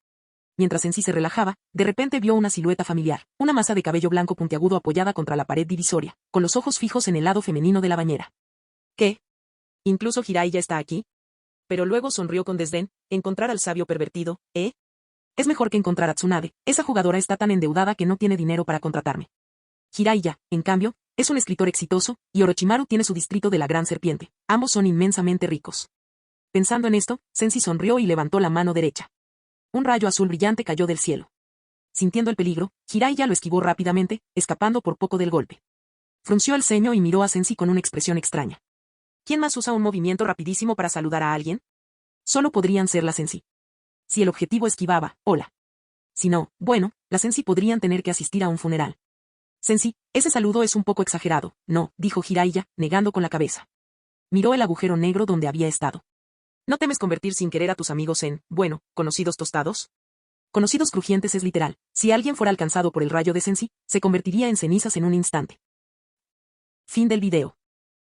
Mientras Sensei se relajaba, de repente vio una silueta familiar, una masa de cabello blanco puntiagudo apoyada contra la pared divisoria, con los ojos fijos en el lado femenino de la bañera. ¿Qué? ¿Incluso Hirai ya está aquí? Pero luego sonrió con desdén: encontrar al sabio pervertido, ¿eh? Es mejor que encontrar a Tsunade, esa jugadora está tan endeudada que no tiene dinero para contratarme. Jiraiya, en cambio, es un escritor exitoso, y Orochimaru tiene su distrito de la Gran Serpiente, ambos son inmensamente ricos. Pensando en esto, Sensei sonrió y levantó la mano derecha. Un rayo azul brillante cayó del cielo. Sintiendo el peligro, Jiraiya lo esquivó rápidamente, escapando por poco del golpe. Frunció el ceño y miró a Sensei con una expresión extraña. ¿Quién más usa un movimiento rapidísimo para saludar a alguien? Solo podrían ser la Sensei. Si el objetivo esquivaba, hola. Si no, bueno, la Sensei podrían tener que asistir a un funeral. Sensei, ese saludo es un poco exagerado, no, dijo Jiraiya, negando con la cabeza. Miró el agujero negro donde había estado. ¿No temes convertir sin querer a tus amigos en, bueno, conocidos tostados? Conocidos crujientes es literal, si alguien fuera alcanzado por el rayo de Sensei, se convertiría en cenizas en un instante. Fin del video.